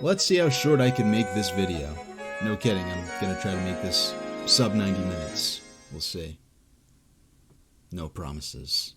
Let's see how short I can make this video. No kidding, I'm gonna try to make this sub 90 minutes. We'll see. No promises.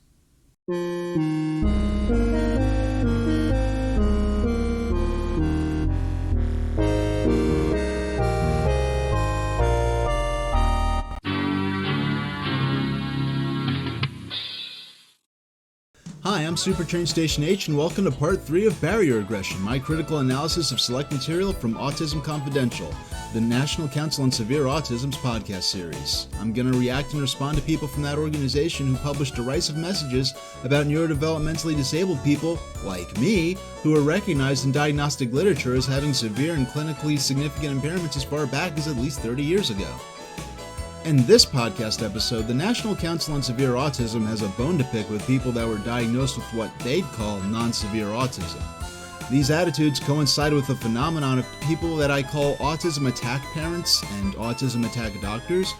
Hi, I'm Super Train Station H, and welcome to Part 3 of Barrier Aggression, my critical analysis of select material from Autism Confidential, the National Council on Severe Autism's podcast series. I'm going to react and respond to people from that organization who publish derisive messages about neurodevelopmentally disabled people, like me, who are recognized in diagnostic literature as having severe and clinically significant impairments as far back as at least 30 years ago. In this podcast episode, the National Council on Severe Autism has a bone to pick with people that were diagnosed with what they'd call non-severe autism. These attitudes coincide with the phenomenon of people that I call autism attack parents and autism attack doctors,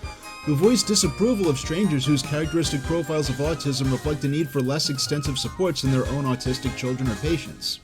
who voice disapproval of strangers whose characteristic profiles of autism reflect a need for less extensive supports than their own autistic children or patients.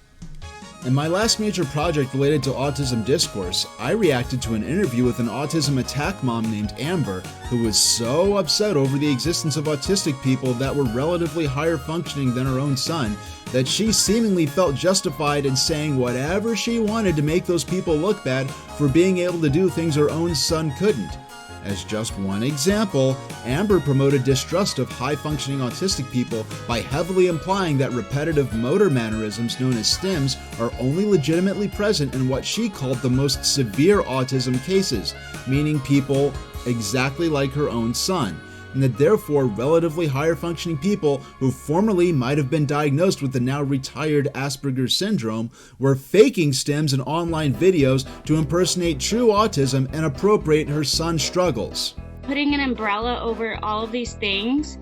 In my last major project related to autism discourse, I reacted to an interview with an autism attack mom named Amber, who was so upset over the existence of autistic people that were relatively higher functioning than her own son, that she seemingly felt justified in saying whatever she wanted to make those people look bad for being able to do things her own son couldn't. As just one example, Amber promoted distrust of high-functioning autistic people by heavily implying that repetitive motor mannerisms known as stims are only legitimately present in what she called the most severe autism cases, meaning people exactly like her own son, and that therefore relatively higher functioning people who formerly might have been diagnosed with the now retired Asperger's syndrome were faking stims in online videos to impersonate true autism and appropriate her son's struggles. Putting an umbrella over all of these things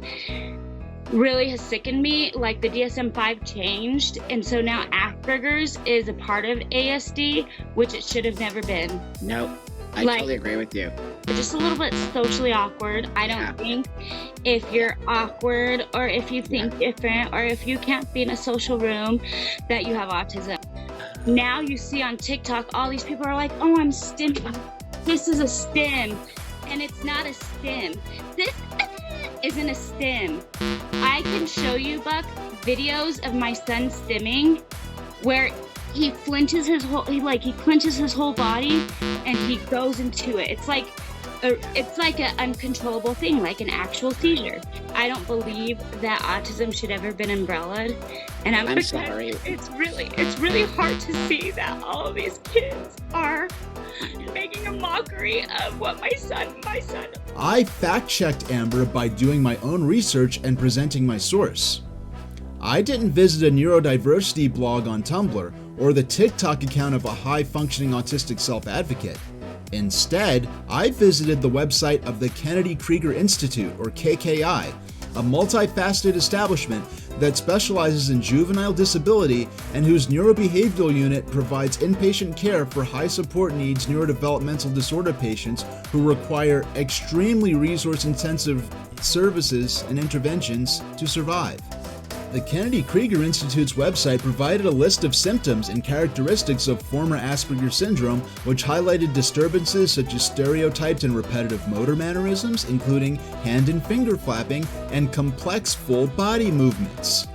really has sickened me. Like, the DSM V changed, and so now Asperger's is a part of ASD, which it should have never been. Nope. I totally agree with you. Just a little bit socially awkward. I don't think if you're awkward or if you think different or if you can't be in a social room that you have autism. Now you see on TikTok, all these people are like, oh, I'm stimming. This is a stim. And it's not a stim. This isn't a stim. I can show you, Buck, videos of my son stimming where he clenches his whole body and he goes into it. It's like an uncontrollable thing, like an actual seizure. I don't believe that autism should ever been umbrellaed, and I'm sorry. It's really hard to see that all of these kids are making a mockery of what my son. I fact-checked Amber by doing my own research and presenting my source. I didn't visit a neurodiversity blog on Tumblr or the TikTok account of a high-functioning autistic self-advocate. Instead, I visited the website of the Kennedy Krieger Institute, or KKI, a multifaceted establishment that specializes in juvenile disability and whose neurobehavioral unit provides inpatient care for high support needs neurodevelopmental disorder patients who require extremely resource-intensive services and interventions to survive. The Kennedy Krieger Institute's website provided a list of symptoms and characteristics of former Asperger's syndrome, which highlighted disturbances such as stereotyped and repetitive motor mannerisms, including hand and finger flapping, and complex full body movements.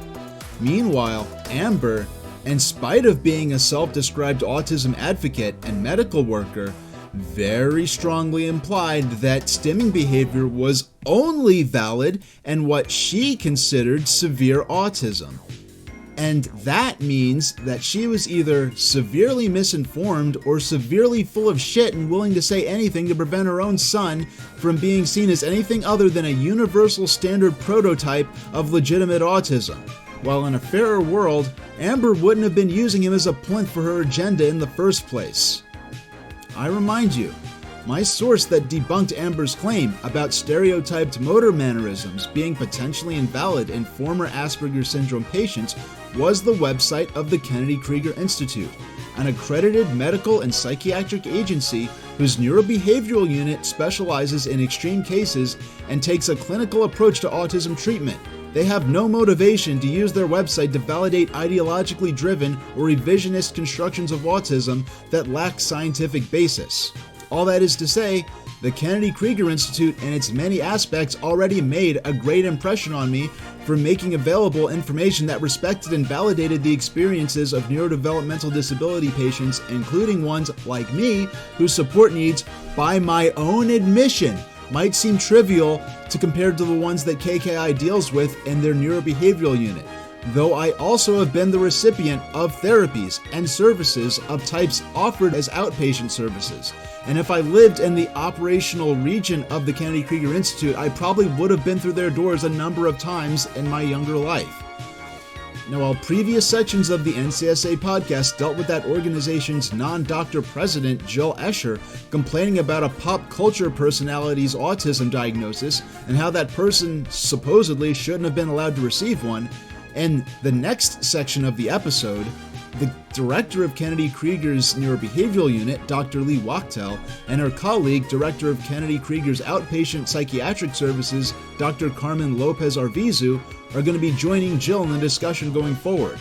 Meanwhile, Amber, in spite of being a self-described autism advocate and medical worker, very strongly implied that stimming behavior was only valid in what she considered severe autism. And that means that she was either severely misinformed or severely full of shit and willing to say anything to prevent her own son from being seen as anything other than a universal standard prototype of legitimate autism. While in a fairer world, Amber wouldn't have been using him as a plinth for her agenda in the first place. I remind you, my source that debunked Amber's claim about stereotyped motor mannerisms being potentially invalid in former Asperger's syndrome patients was the website of the Kennedy Krieger Institute, an accredited medical and psychiatric agency whose neurobehavioral unit specializes in extreme cases and takes a clinical approach to autism treatment, They have no motivation to use their website to validate ideologically driven or revisionist constructions of autism that lack scientific basis. All that is to say, the Kennedy Krieger Institute and its many aspects already made a great impression on me for making available information that respected and validated the experiences of neurodevelopmental disability patients, including ones like me whose support needs, by my own admission, might seem trivial to compare to the ones that KKI deals with in their neurobehavioral unit, though I also have been the recipient of therapies and services of types offered as outpatient services. And if I lived in the operational region of the Kennedy Krieger Institute, I probably would have been through their doors a number of times in my younger life. Now, while previous sections of the NCSA podcast dealt with that organization's non-doctor president, Jill Escher, complaining about a pop culture personality's autism diagnosis and how that person supposedly shouldn't have been allowed to receive one, and the next section of the episode, the director of Kennedy Krieger's neurobehavioral unit, Dr. Lee Wachtel, and her colleague, director of Kennedy Krieger's outpatient psychiatric services, Dr. Carmen Lopez-Arvizu, are going to be joining Jill in the discussion going forward.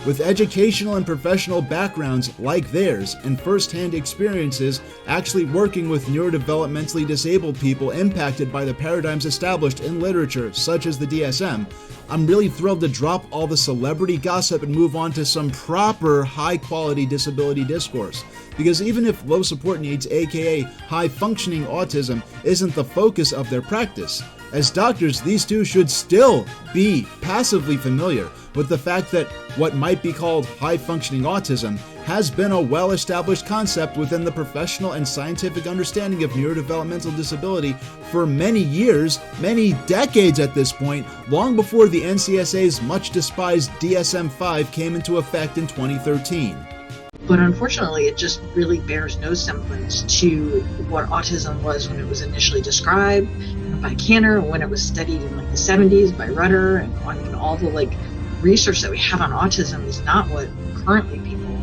With educational and professional backgrounds like theirs and first-hand experiences actually working with neurodevelopmentally disabled people impacted by the paradigms established in literature such as the DSM, I'm really thrilled to drop all the celebrity gossip and move on to some proper high-quality disability discourse. Because even if low support needs, aka high-functioning autism, isn't the focus of their practice, as doctors, these two should still be passively familiar with the fact that what might be called high-functioning autism has been a well-established concept within the professional and scientific understanding of neurodevelopmental disability for many years, many decades at this point, long before the NCSA's much-despised DSM V came into effect in 2013. But unfortunately, it just really bears no semblance to what autism was when it was initially described by Kanner, when it was studied in the 70s by Rudder, and all the research that we have on autism is not what currently people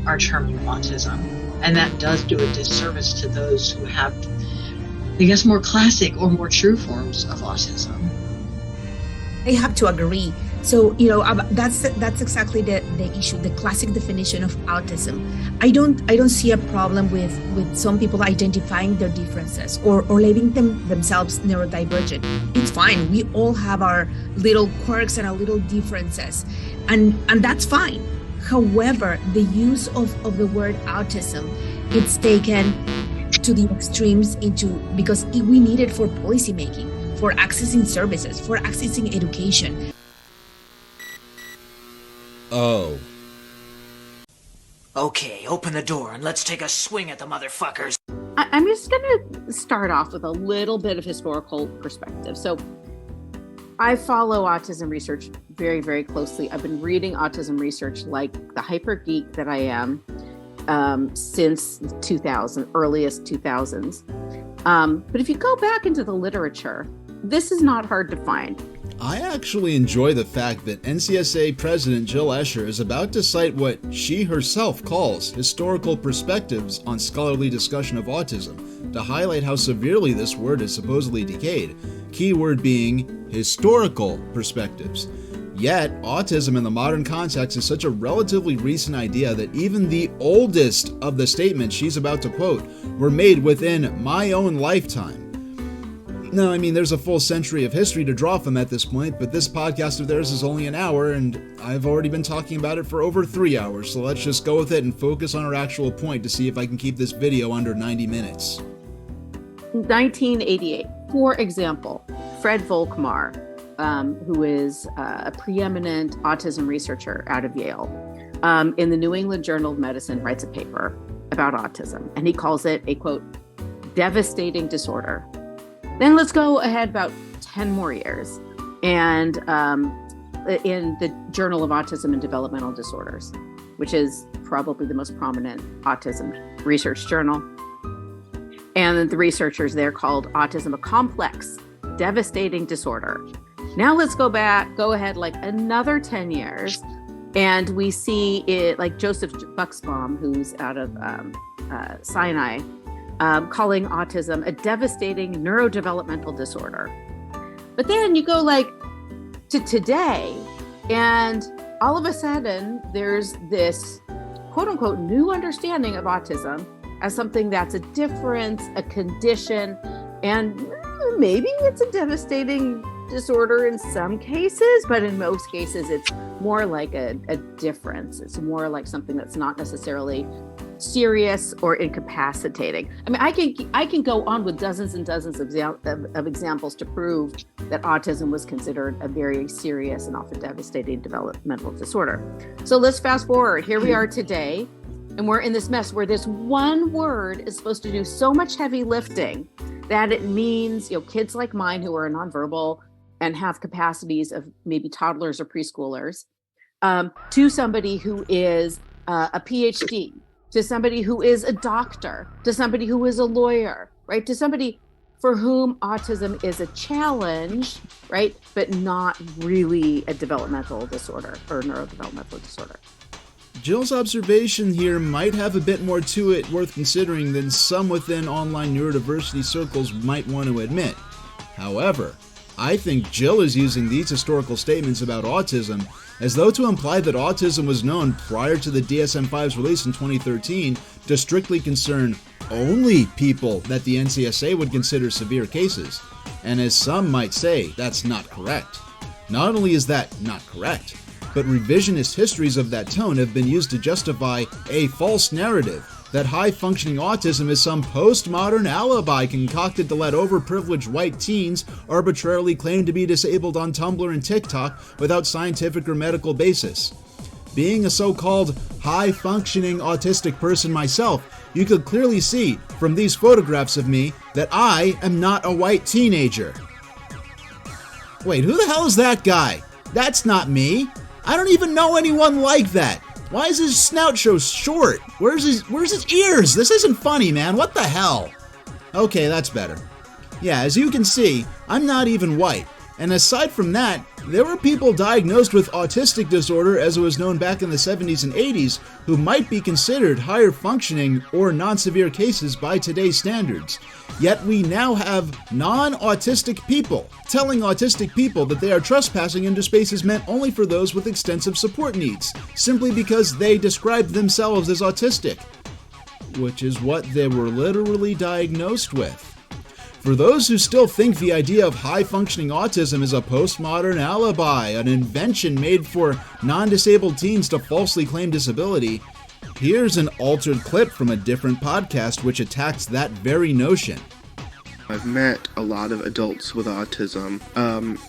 are terming autism. And that does do a disservice to those who have, I guess, more classic or more true forms of autism. I have to agree. So, that's exactly the issue, the classic definition of autism. I don't see a problem with some people identifying their differences or labeling themselves neurodivergent. It's fine. We all have our little quirks and our little differences, and that's fine. However, the use of the word autism, it's taken to the extremes because we need it for policymaking, for accessing services, for accessing education. Oh. Okay, open the door and let's take a swing at the motherfuckers. I'm just going to start off with a little bit of historical perspective. So I follow autism research very, very closely. I've been reading autism research like the hyper geek that I am since 2000, earliest 2000s. But if you go back into the literature, this is not hard to find. I actually enjoy the fact that NCSA President Jill Escher is about to cite what she herself calls historical perspectives on scholarly discussion of autism to highlight how severely this word is supposedly decayed, key word being historical perspectives. Yet, autism in the modern context is such a relatively recent idea that even the oldest of the statements she's about to quote were made within my own lifetime. Now, there's a full century of history to draw from at this point, but this podcast of theirs is only an hour, and I've already been talking about it for over 3 hours, so let's just go with it and focus on our actual point to see if I can keep this video under 90 minutes. 1988, for example, Fred Volkmar, who is a preeminent autism researcher out of Yale, in the New England Journal of Medicine writes a paper about autism, and he calls it a, quote, devastating disorder. Then let's go ahead about 10 more years. And in the Journal of Autism and Developmental Disorders, which is probably the most prominent autism research journal. And the researchers there called autism a complex, devastating disorder. Now let's go ahead another 10 years. And we see it like Joseph Buxbaum, who's out of Sinai, calling autism a devastating neurodevelopmental disorder. But then you go to today. And all of a sudden, there's this quote unquote new understanding of autism as something that's a difference, a condition, and maybe it's a devastating disorder in some cases, but in most cases, it's more like a difference. It's more like something that's not necessarily serious or incapacitating. I mean, I can go on with dozens and dozens of examples to prove that autism was considered a very serious and often devastating developmental disorder. So let's fast forward. Here we are today, and we're in this mess where this one word is supposed to do so much heavy lifting that it means, kids like mine who are nonverbal and have capacities of maybe toddlers or preschoolers, to somebody who is a PhD, to somebody who is a doctor, to somebody who is a lawyer, right? To somebody for whom autism is a challenge, right? But not really a developmental disorder or neurodevelopmental disorder. Jill's observation here might have a bit more to it worth considering than some within online neurodiversity circles might want to admit. However, I think Jill is using these historical statements about autism as though to imply that autism was known prior to the DSM V's release in 2013 to strictly concern only people that the NCSA would consider severe cases. And as some might say, that's not correct. Not only is that not correct, but revisionist histories of that tone have been used to justify a false narrative that high-functioning autism is some postmodern alibi concocted to let overprivileged white teens arbitrarily claim to be disabled on Tumblr and TikTok without scientific or medical basis. Being a so-called high-functioning autistic person myself, you could clearly see from these photographs of me that I am not a white teenager. Wait, who the hell is that guy? That's not me. I don't even know anyone like that. Why is his snout so short? Where's his ears? This isn't funny, man. What the hell? Okay, that's better. Yeah, as you can see, I'm not even white. And aside from that, there were people diagnosed with autistic disorder, as it was known back in the 70s and 80s, who might be considered higher functioning or non-severe cases by today's standards. Yet we now have non-autistic people telling autistic people that they are trespassing into spaces meant only for those with extensive support needs, simply because they described themselves as autistic, which is what they were literally diagnosed with. For those who still think the idea of high-functioning autism is a postmodern alibi, an invention made for non-disabled teens to falsely claim disability, here's an altered clip from a different podcast which attacks that very notion. I've met a lot of adults with autism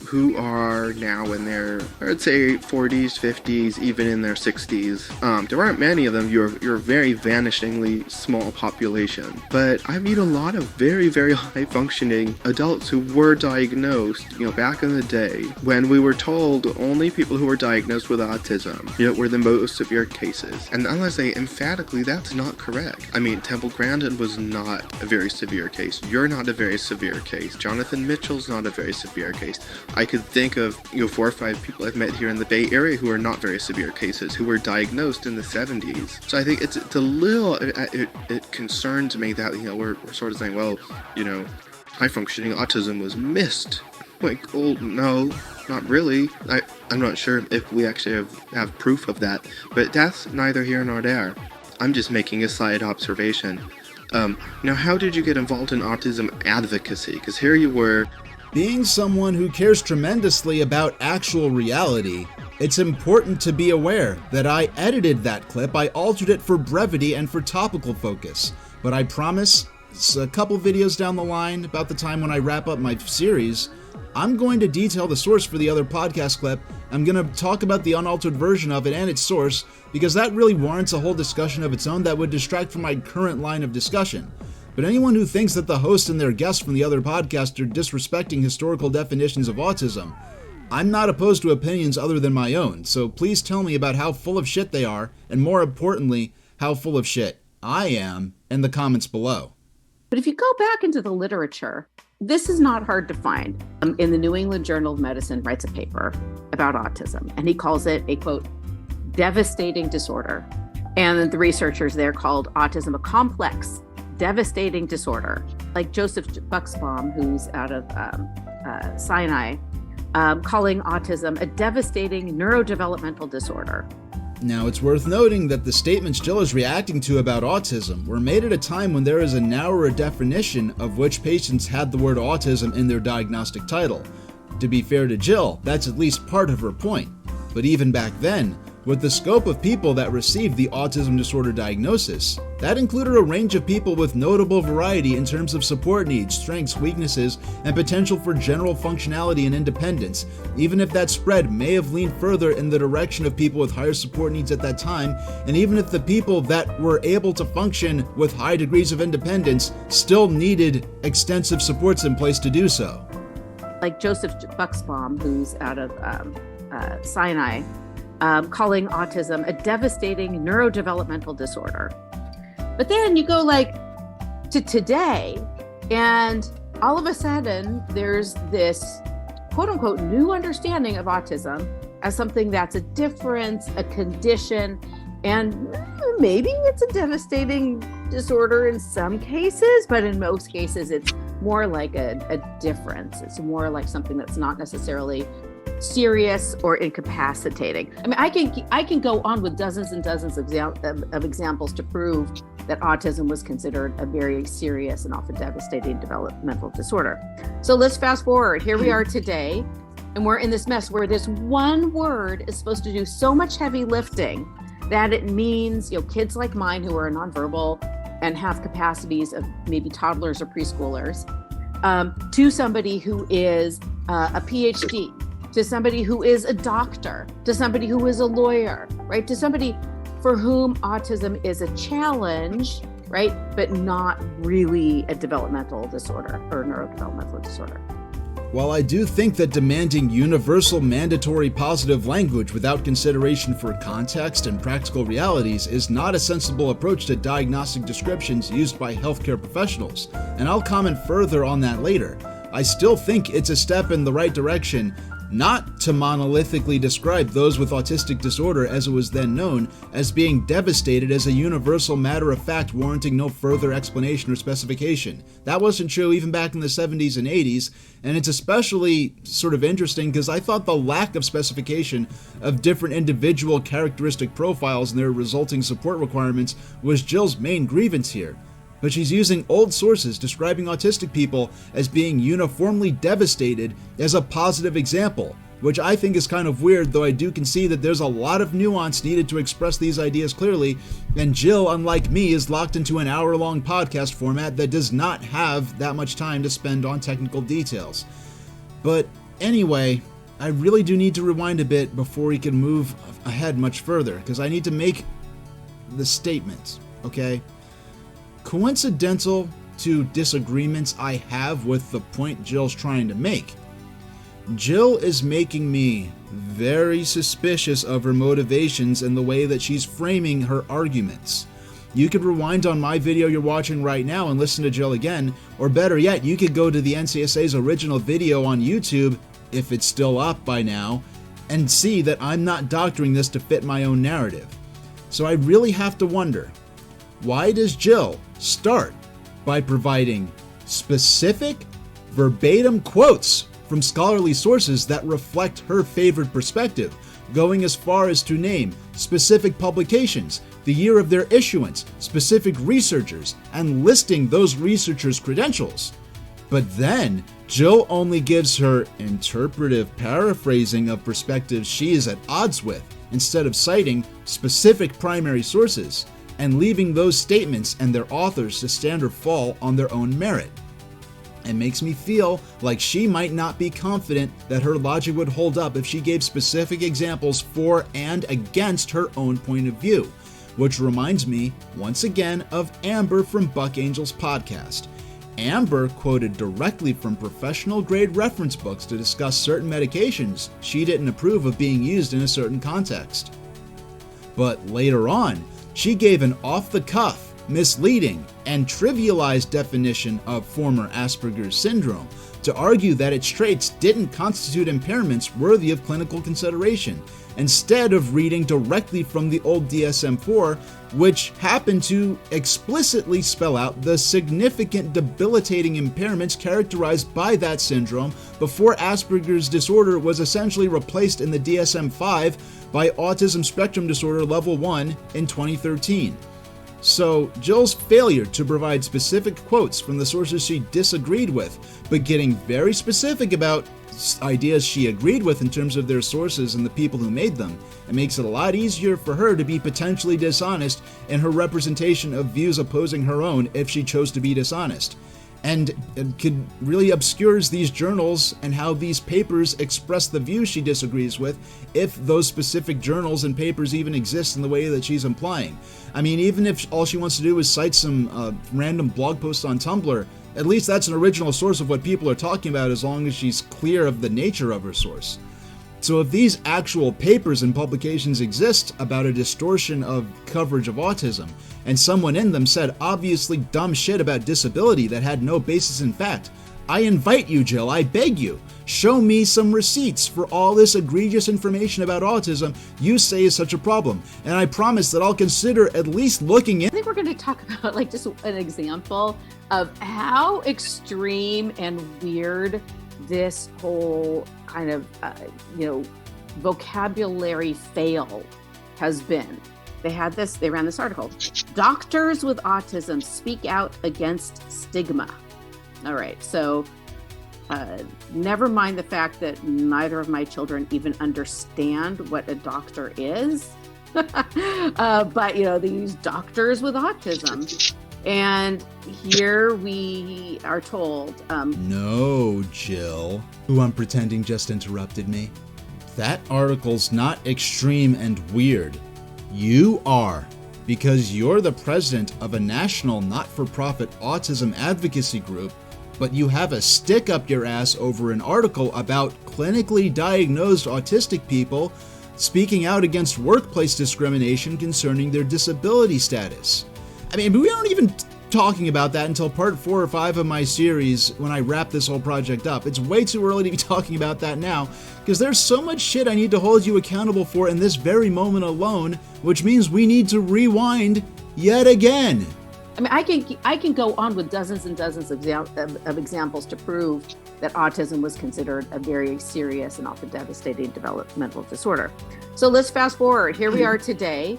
who are now in their, I'd say, 40s, 50s, even in their 60s. There aren't many of them. You're a very vanishingly small population. But I've met a lot of very, very high-functioning adults who were diagnosed, back in the day when we were told only people who were diagnosed with autism, were the most severe cases. And unless they emphatically, that's not correct. I mean, Temple Grandin was not a very severe case. You're not a very severe case. Jonathan Mitchell's not a very severe case. I could think of 4 or 5 people I've met here in the Bay Area who are not very severe cases, who were diagnosed in the 70s. So I think it's a little, it concerns me that we're sort of saying, well, high functioning autism was missed. Like, oh no, not really. I'm not sure if we actually have proof of that, but that's neither here nor there. I'm just making a side observation. Now, how did you get involved in autism advocacy? Because here you were. Being someone who cares tremendously about actual reality, it's important to be aware that I edited that clip. I altered it for brevity and for topical focus. But I promise, a couple videos down the line, about the time when I wrap up my series, I'm going to detail the source for the other podcast clip. I'm going to talk about the unaltered version of it and its source, because that really warrants a whole discussion of its own that would distract from my current line of discussion. But anyone who thinks that the host and their guests from the other podcast are disrespecting historical definitions of autism, I'm not opposed to opinions other than my own, so please tell me about how full of shit they are, and more importantly, how full of shit I am, in the comments below. But if you go back into the literature, this is not hard to find. In the New England Journal of Medicine writes a paper about autism, and he calls it a, quote, devastating disorder. And the researchers there called autism a complex, devastating disorder. Like Joseph Buxbaum, who's out of Sinai, calling autism a devastating neurodevelopmental disorder. Now, it's worth noting that the statements Jill is reacting to about autism were made at a time when there is a narrower definition of which patients had the word autism in their diagnostic title. To be fair to Jill, that's at least part of her point. But even back then, with the scope of people that received the autism disorder diagnosis, that included a range of people with notable variety in terms of support needs, strengths, weaknesses, and potential for general functionality and independence, even if that spread may have leaned further in the direction of people with higher support needs at that time, and even if the people that were able to function with high degrees of independence still needed extensive supports in place to do so. Like Joseph Buxbaum, who's out of Sinai, calling autism a devastating neurodevelopmental disorder. But then you go like to today, and all of a sudden there's this quote unquote new understanding of autism as something that's a difference, a condition, and maybe it's a devastating disorder in some cases, but in most cases it's more like a difference. It's more like something that's not necessarily serious or incapacitating. I mean, I can go on with dozens and dozens of examples to prove that autism was considered a very serious and often devastating developmental disorder. So let's fast forward. Here we are today, and we're in this mess where this one word is supposed to do so much heavy lifting that it means, kids like mine who are nonverbal and have capacities of maybe toddlers or preschoolers, to somebody who is a PhD, to somebody who is a doctor, to somebody who is a lawyer, right? To somebody for whom autism is a challenge, right? But not really a developmental disorder or neurodevelopmental disorder. While I do think that demanding universal mandatory positive language without consideration for context and practical realities is not a sensible approach to diagnostic descriptions used by healthcare professionals, and I'll comment further on that later, I still think it's a step in the right direction not to monolithically describe those with autistic disorder as it was then known as being devastated as a universal matter of fact warranting no further explanation or specification. That wasn't true even back in the 70s and 80s, and it's especially sort of interesting because I thought the lack of specification of different individual characteristic profiles and their resulting support requirements was Jill's main grievance here. But she's using old sources describing autistic people as being uniformly devastated as a positive example, which I think is kind of weird, though I do concede that there's a lot of nuance needed to express these ideas clearly, and Jill, unlike me, is locked into an hour-long podcast format that does not have that much time to spend on technical details. But anyway, I really do need to rewind a bit before we can move ahead much further, because I need to make the statement, okay? Coincidental to disagreements I have with the point Jill's trying to make, Jill is making me very suspicious of her motivations and the way that she's framing her arguments. You could rewind on my video you're watching right now and listen to Jill again, or better yet, you could go to the NCSA's original video on YouTube, if it's still up by now, and see that I'm not doctoring this to fit my own narrative. So I really have to wonder, why does Jill start by providing specific, verbatim quotes from scholarly sources that reflect her favored perspective, going as far as to name specific publications, the year of their issuance, specific researchers, and listing those researchers' credentials? But then, Jill only gives her interpretive paraphrasing of perspectives she is at odds with, instead of citing specific primary sources, and leaving those statements and their authors to stand or fall on their own merit. It makes me feel like she might not be confident that her logic would hold up if she gave specific examples for and against her own point of view, which reminds me, once again, of Amber from Buck Angel's podcast. Amber quoted directly from professional-grade reference books to discuss certain medications she didn't approve of being used in a certain context. But later on, she gave an off-the-cuff, misleading, and trivialized definition of former Asperger's syndrome, to argue that its traits didn't constitute impairments worthy of clinical consideration, instead of reading directly from the old DSM-IV, which happened to explicitly spell out the significant debilitating impairments characterized by that syndrome before Asperger's disorder was essentially replaced in the DSM-V by Autism Spectrum Disorder Level 1 in 2013. So Jill's failure to provide specific quotes from the sources she disagreed with, but getting very specific about ideas she agreed with in terms of their sources and the people who made them, it makes it a lot easier for her to be potentially dishonest in her representation of views opposing her own if she chose to be dishonest. And it could really obscures these journals and how these papers express the views she disagrees with, if those specific journals and papers even exist in the way that she's implying. I mean, even if all she wants to do is cite some random blog posts on Tumblr, at least that's an original source of what people are talking about, as long as she's clear of the nature of her source. So if these actual papers and publications exist about a distortion of coverage of autism, and someone in them said obviously dumb shit about disability that had no basis in fact, I invite you, Jill, I beg you, show me some receipts for all this egregious information about autism you say is such a problem, and I promise that I'll consider at least looking in. I think we're going to talk about like just an example of how extreme and weird this whole kind of, vocabulary fail has been. They ran this article. Doctors with autism speak out against stigma. All right, so never mind the fact that neither of my children even understand what a doctor is. But, they use doctors with autism. And here we are told... No, Jill, who I'm pretending just interrupted me. That article's not extreme and weird. You are, because you're the president of a national not-for-profit autism advocacy group, but you have a stick up your ass over an article about clinically diagnosed autistic people speaking out against workplace discrimination concerning their disability status. I mean, we aren't even talking about that until part 4 or 5 of my series when I wrap this whole project up. It's way too early to be talking about that now, because there's so much shit I need to hold you accountable for in this very moment alone, which means we need to rewind yet again. I mean, I can go on with dozens and dozens of examples to prove that autism was considered a very serious and often devastating developmental disorder. So let's fast forward. Here we are today.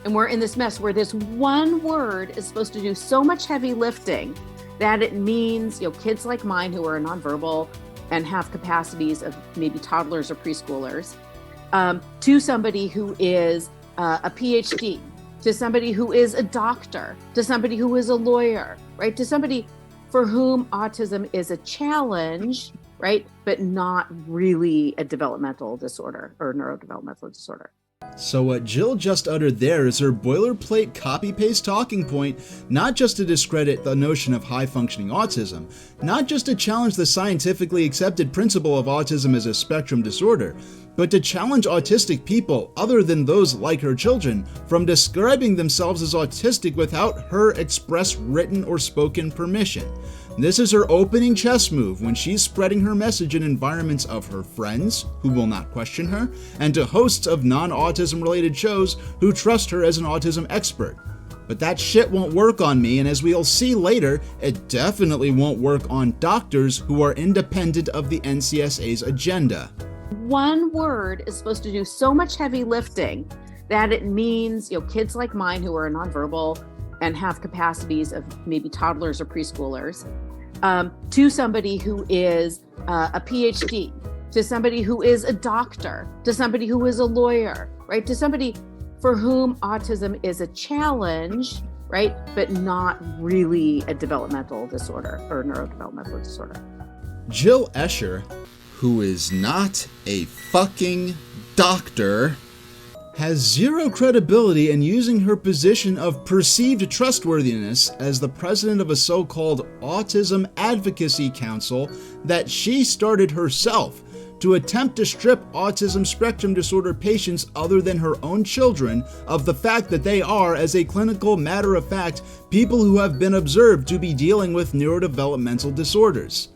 And we're in this mess where this one word is supposed to do so much heavy lifting that it means, kids like mine who are nonverbal and have capacities of maybe toddlers or preschoolers, to somebody who is a PhD, to somebody who is a doctor, to somebody who is a lawyer, right? To somebody for whom autism is a challenge, right? But not really a developmental disorder or neurodevelopmental disorder. So what Jill just uttered there is her boilerplate copy-paste talking point, not just to discredit the notion of high-functioning autism, not just to challenge the scientifically accepted principle of autism as a spectrum disorder, but to challenge autistic people, other than those like her children, from describing themselves as autistic without her express written or spoken permission. This is her opening chess move when she's spreading her message in environments of her friends, who will not question her, and to hosts of non-autism related shows who trust her as an autism expert. But that shit won't work on me, and as we'll see later, it definitely won't work on doctors who are independent of the NCSA's agenda. One word is supposed to do so much heavy lifting that it means, kids like mine who are nonverbal and have capacities of maybe toddlers or preschoolers, to somebody who is a PhD, to somebody who is a doctor, to somebody who is a lawyer, right? To somebody for whom autism is a challenge, right? But not really a developmental disorder or neurodevelopmental disorder. Jill Escher, who is not a fucking doctor, has zero credibility in using her position of perceived trustworthiness as the president of a so-called Autism Advocacy Council that she started herself to attempt to strip autism spectrum disorder patients other than her own children of the fact that they are, as a clinical matter of fact, people who have been observed to be dealing with neurodevelopmental disorders.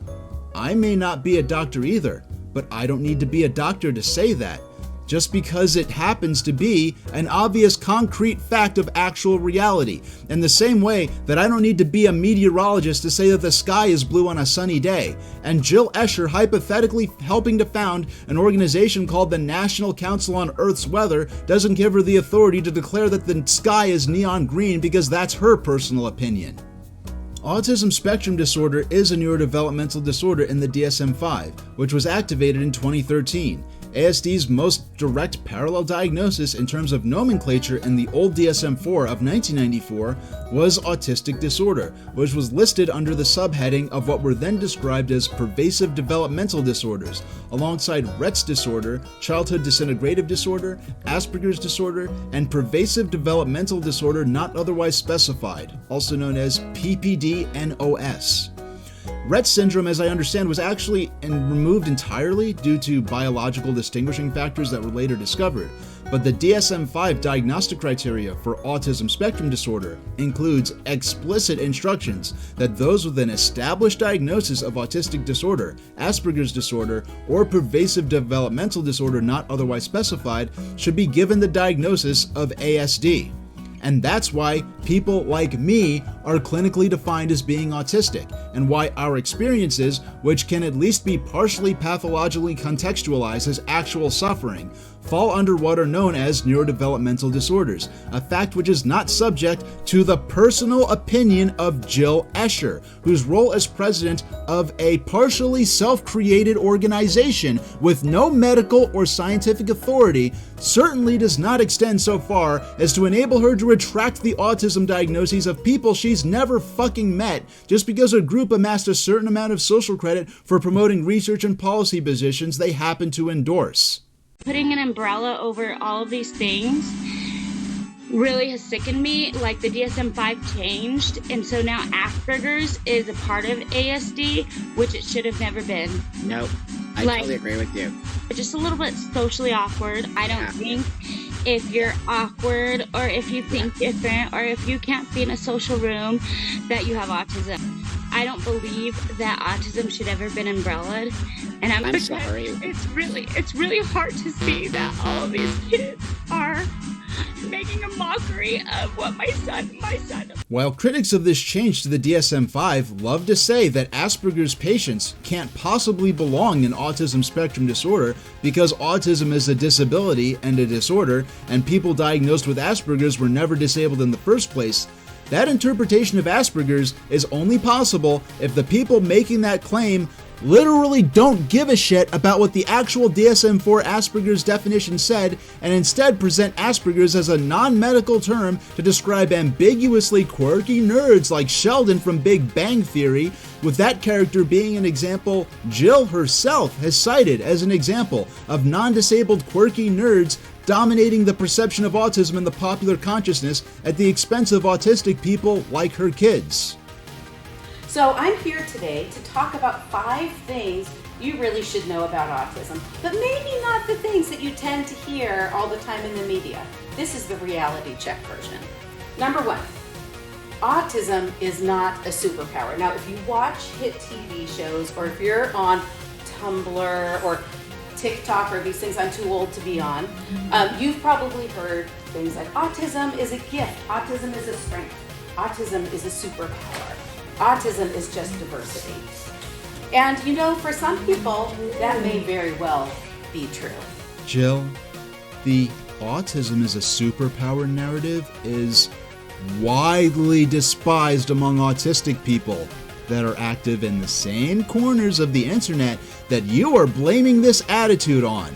I may not be a doctor either, but I don't need to be a doctor to say that, just because it happens to be an obvious concrete fact of actual reality. In the same way that I don't need to be a meteorologist to say that the sky is blue on a sunny day. And Jill Escher hypothetically helping to found an organization called the National Council on Earth's Weather doesn't give her the authority to declare that the sky is neon green because that's her personal opinion. Autism Spectrum Disorder is a neurodevelopmental disorder in the DSM V, which was activated in 2013. ASD's most direct parallel diagnosis in terms of nomenclature in the old DSM-IV of 1994 was autistic disorder, which was listed under the subheading of what were then described as pervasive developmental disorders, alongside Rett's disorder, childhood disintegrative disorder, Asperger's disorder, and pervasive developmental disorder not otherwise specified, also known as PPD-NOS. Rett syndrome, as I understand, was actually removed entirely due to biological distinguishing factors that were later discovered, but the DSM-V diagnostic criteria for autism spectrum disorder includes explicit instructions that those with an established diagnosis of autistic disorder, Asperger's disorder, or pervasive developmental disorder not otherwise specified should be given the diagnosis of ASD. And that's why people like me are clinically defined as being autistic, and why our experiences, which can at least be partially pathologically contextualized as actual suffering, fall under what are known as neurodevelopmental disorders, a fact which is not subject to the personal opinion of Jill Escher, whose role as president of a partially self-created organization with no medical or scientific authority certainly does not extend so far as to enable her to retract the autism diagnoses of people she's never fucking met just because a group amassed a certain amount of social credit for promoting research and policy positions they happen to endorse. Putting an umbrella over all of these things really has sickened me. Like, the DSM-V changed, and so now Asperger's is a part of ASD, which it should have never been. Nope. I totally agree with you. Just a little bit socially awkward. I don't think if you're awkward or if you think different or if you can't be in a social room that you have autism. I don't believe that autism should ever been umbrellaed. And I'm sorry. It's really hard to see that all of these kids are making a mockery of what my son. While critics of this change to the DSM-V love to say that Asperger's patients can't possibly belong in autism spectrum disorder because autism is a disability and a disorder, and people diagnosed with Asperger's were never disabled in the first place, that interpretation of Asperger's is only possible if the people making that claim literally don't give a shit about what the actual DSM-IV Asperger's definition said and instead present Asperger's as a non-medical term to describe ambiguously quirky nerds like Sheldon from Big Bang Theory, with that character being an example Jill herself has cited as an example of non-disabled quirky nerds dominating the perception of autism in the popular consciousness at the expense of autistic people like her kids. So I'm here today to talk about 5 things you really should know about autism, but maybe not the things that you tend to hear all the time in the media. This is the reality check version. Number 1, autism is not a superpower. Now, if you watch hit TV shows, or if you're on Tumblr or TikTok or these things I'm too old to be on, you've probably heard things like autism is a gift, autism is a strength, autism is a superpower. Autism is just diversity. And you know, for some people, that may very well be true. Jill, the autism is a superpower narrative is widely despised among autistic people that are active in the same corners of the internet that you are blaming this attitude on.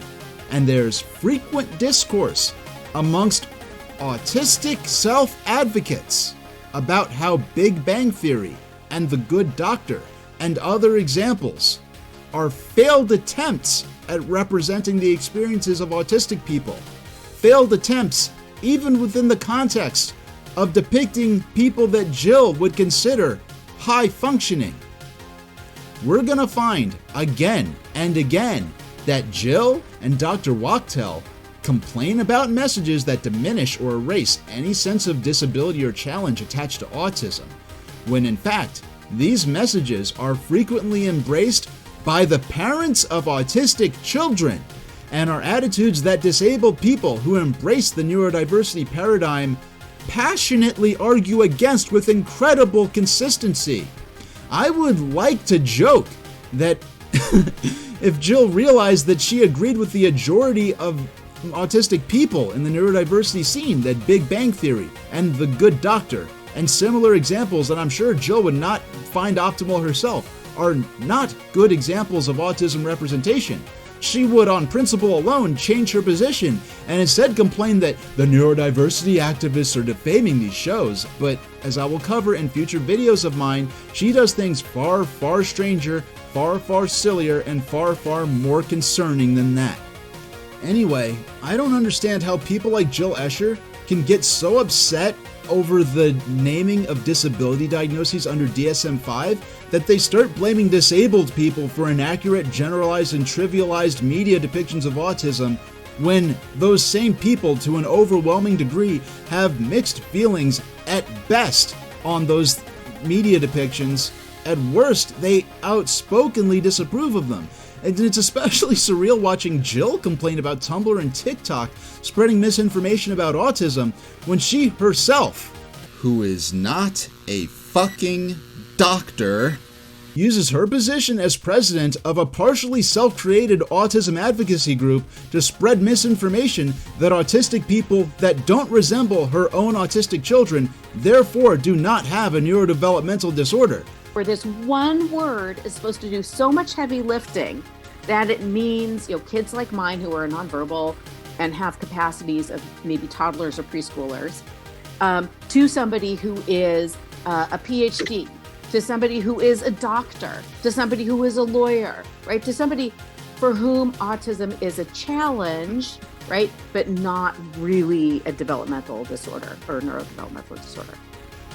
And there's frequent discourse amongst autistic self-advocates about how Big Bang Theory and The Good Doctor and other examples are failed attempts at representing the experiences of autistic people. Failed attempts even within the context of depicting people that Jill would consider high functioning. We're gonna find again and again that Jill and Dr. Wachtel complain about messages that diminish or erase any sense of disability or challenge attached to autism, when in fact, these messages are frequently embraced by the parents of autistic children, and are attitudes that disabled people who embrace the neurodiversity paradigm passionately argue against with incredible consistency. I would like to joke that if Jill realized that she agreed with the majority of autistic people in the neurodiversity scene, that Big Bang Theory and The Good Doctor and similar examples that I'm sure Jill would not find optimal herself are not good examples of autism representation, she would on principle alone change her position and instead complain that the neurodiversity activists are defaming these shows. But as I will cover in future videos of mine, she does things far, far stranger, far, far sillier, and far, far more concerning than that. Anyway, I don't understand how people like Jill Escher can get so upset over the naming of disability diagnoses under DSM V that they start blaming disabled people for inaccurate, generalized, and trivialized media depictions of autism, when those same people, to an overwhelming degree, have mixed feelings at best on those media depictions. At worst, they outspokenly disapprove of them. And it's especially surreal watching Jill complain about Tumblr and TikTok spreading misinformation about autism when she herself, who is not a fucking doctor, uses her position as president of a partially self-created autism advocacy group to spread misinformation that autistic people that don't resemble her own autistic children therefore do not have a neurodevelopmental disorder. Where this one word is supposed to do so much heavy lifting that it means, kids like mine who are nonverbal and have capacities of maybe toddlers or preschoolers, to somebody who is a PhD, to somebody who is a doctor, to somebody who is a lawyer, right? To somebody for whom autism is a challenge, right? But not really a developmental disorder or neurodevelopmental disorder.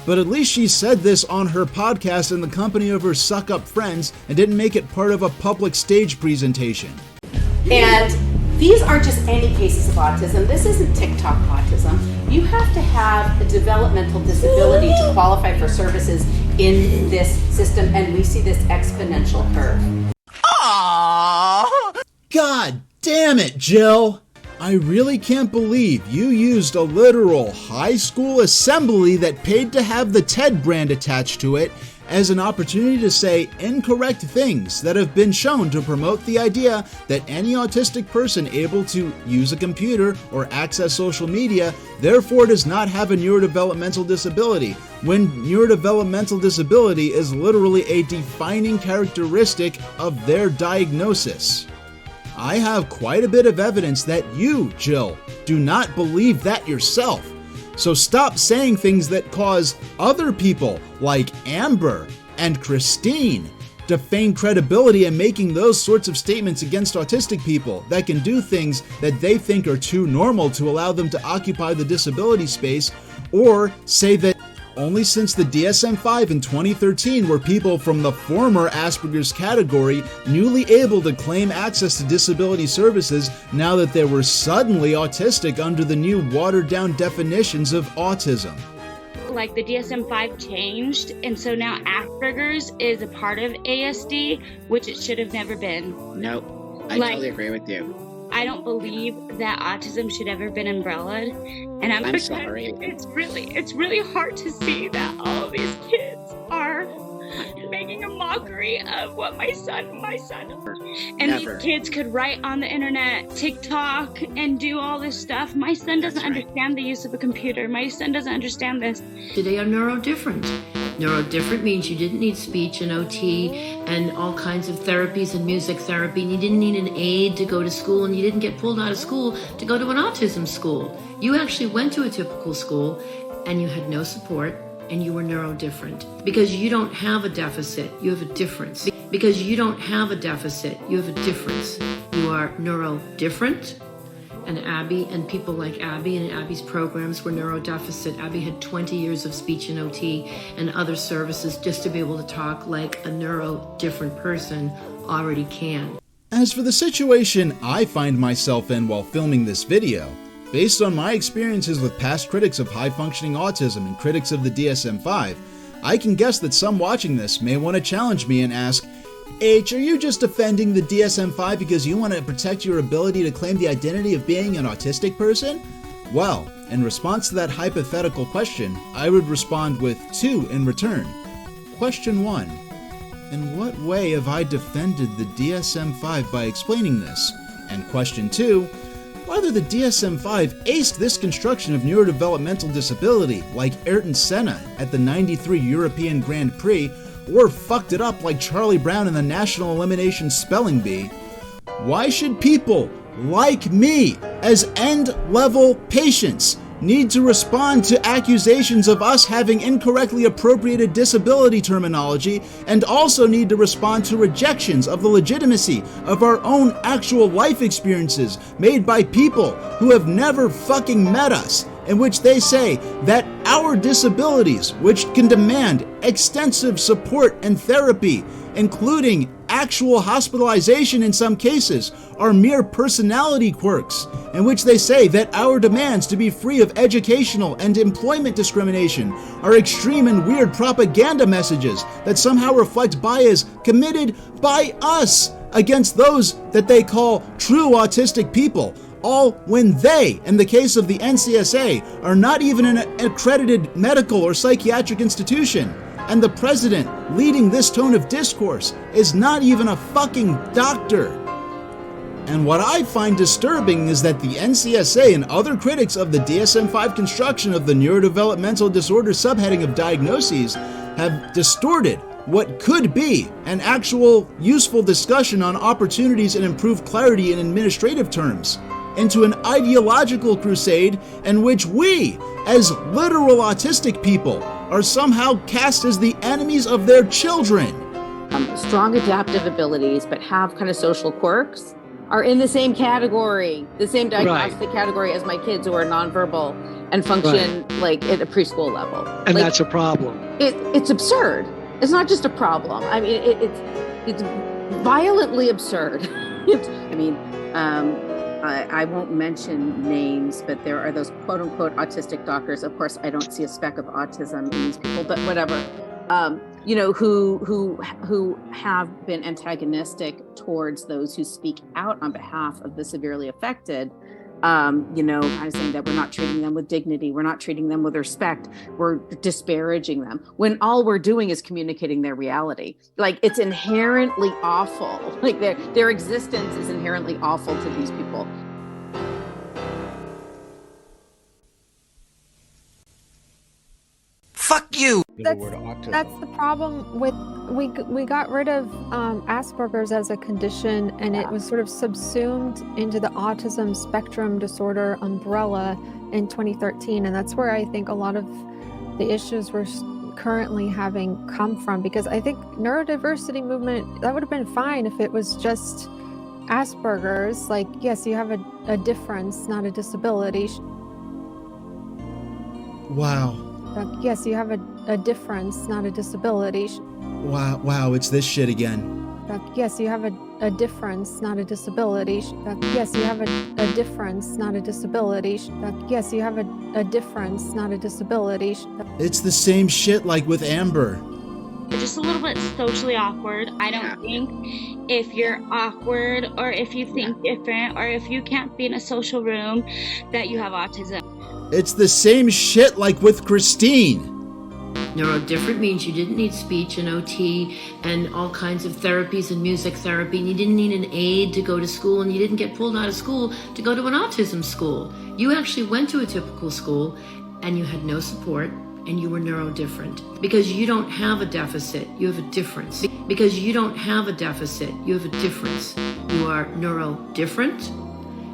But at least she said this on her podcast in the company of her suck-up friends and didn't make it part of a public stage presentation. And these aren't just any cases of autism. This isn't TikTok autism. You have to have a developmental disability to qualify for services in this system, and we see this exponential curve. Aww! God damn it, Jill! I really can't believe you used a literal high school assembly that paid to have the TED brand attached to it as an opportunity to say incorrect things that have been shown to promote the idea that any autistic person able to use a computer or access social media therefore does not have a neurodevelopmental disability, when neurodevelopmental disability is literally a defining characteristic of their diagnosis. I have quite a bit of evidence that you, Jill, do not believe that yourself. So stop saying things that cause other people like Amber and Christine defame credibility and making those sorts of statements against autistic people that can do things that they think are too normal to allow them to occupy the disability space, or say that only since the DSM V in 2013 were people from the former Asperger's category newly able to claim access to disability services now that they were suddenly autistic under the new watered-down definitions of autism. Like the DSM-5 changed, and so now Asperger's is a part of ASD, which it should have never been. Nope, I totally agree with you. I don't believe that autism should ever been umbrellaed, and I'm sorry. It's really hard to see that all of these kids are making a mockery of what my son, and Never. These kids could write on the internet, TikTok, and do all this stuff. My son doesn't understand the use of a computer. My son doesn't understand this. They are neurodifferent. Neurodifferent means you didn't need speech and OT and all kinds of therapies and music therapy, and you didn't need an aide to go to school, and you didn't get pulled out of school to go to an autism school. You actually went to a typical school and you had no support, and you were neurodifferent. Because you don't have a deficit, you have a difference. Because you don't have a deficit, you have a difference. You are neurodifferent. And Abby and people like Abby and Abby's programs were neurodeficit. Abby had 20 years of speech and OT and other services just to be able to talk like a neurodifferent person already can. As for the situation I find myself in while filming this video, based on my experiences with past critics of high-functioning autism and critics of the DSM-5, I can guess that some watching this may want to challenge me and ask, H, are you just defending the DSM V because you want to protect your ability to claim the identity of being an autistic person? Well, in response to that hypothetical question, I would respond with 2 in return. Question 1. In what way have I defended the DSM-5 by explaining this? And question 2. Whether the DSM-5 aced this construction of neurodevelopmental disability like Ayrton Senna at the '93 European Grand Prix, or fucked it up like Charlie Brown in the National Elimination Spelling Bee, why should people like me, as end-level patients, need to respond to accusations of us having incorrectly appropriated disability terminology, and also need to respond to rejections of the legitimacy of our own actual life experiences made by people who have never fucking met us, in which they say that our disabilities, which can demand extensive support and therapy, including actual hospitalization in some cases, are mere personality quirks, in which they say that our demands to be free of educational and employment discrimination are extreme and weird propaganda messages that somehow reflect bias committed by us against those that they call true autistic people, all when they, in the case of the NCSA, are not even an accredited medical or psychiatric institution. And the president leading this tone of discourse is not even a fucking doctor. And what I find disturbing is that the NCSA and other critics of the DSM-5 construction of the neurodevelopmental disorder subheading of diagnoses have distorted what could be an actual useful discussion on opportunities and improved clarity in administrative terms into an ideological crusade in which we, as literal autistic people, are somehow cast as the enemies of their children. Strong adaptive abilities, but have kind of social quirks, are in the same category, the same diagnostic category as my kids who are nonverbal and function like at a preschool level. And like, that's a problem. It's absurd. It's not just a problem. I mean, it's violently absurd. I won't mention names, but there are those quote unquote autistic doctors. Of course, I don't see a speck of autism in these people, but whatever. Who have been antagonistic towards those who speak out on behalf of the severely affected. Kind of saying that we're not treating them with dignity, we're not treating them with respect, we're disparaging them, when all we're doing is communicating their reality. Like, it's inherently awful. Like, their existence is inherently awful to these people. Fuck you! That's the problem with, we got rid of Asperger's as a condition, and it was sort of subsumed into the Autism Spectrum Disorder umbrella in 2013, and that's where I think a lot of the issues we're currently having come from, because I think neurodiversity movement, that would have been fine if it was just Asperger's, like, yes, you have a difference, not a disability. Wow. Yes, you have a difference, not a disability. Wow, it's this shit again. Yes, you have a difference, not a disability. Yes, you have a difference, not a disability. Yes, you have a difference, not a disability. It's the same shit like with Amber. Just a little bit socially awkward. I don't think if you're awkward or if you think different or if you can't be in a social room that you have autism. It's the same shit like with Christine. Neurodifferent means you didn't need speech and OT and all kinds of therapies and music therapy, and you didn't need an aide to go to school, and you didn't get pulled out of school to go to an autism school. You actually went to a typical school and you had no support, and you were neurodifferent. Because you don't have a deficit, you have a difference. Because you don't have a deficit, you have a difference. You are neurodifferent.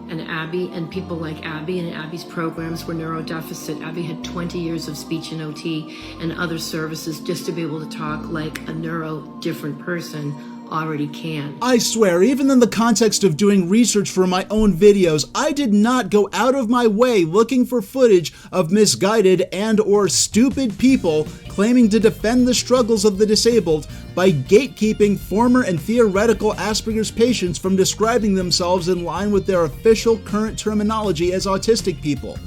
And Abby and people like Abby and Abby's programs were neurodeficit. Abby had 20 years of speech and OT and other services just to be able to talk like a neurodifferent person already can. I swear, even in the context of doing research for my own videos, I did not go out of my way looking for footage of misguided and or stupid people claiming to defend the struggles of the disabled by gatekeeping former and theoretical Asperger's patients from describing themselves in line with their official current terminology as autistic people.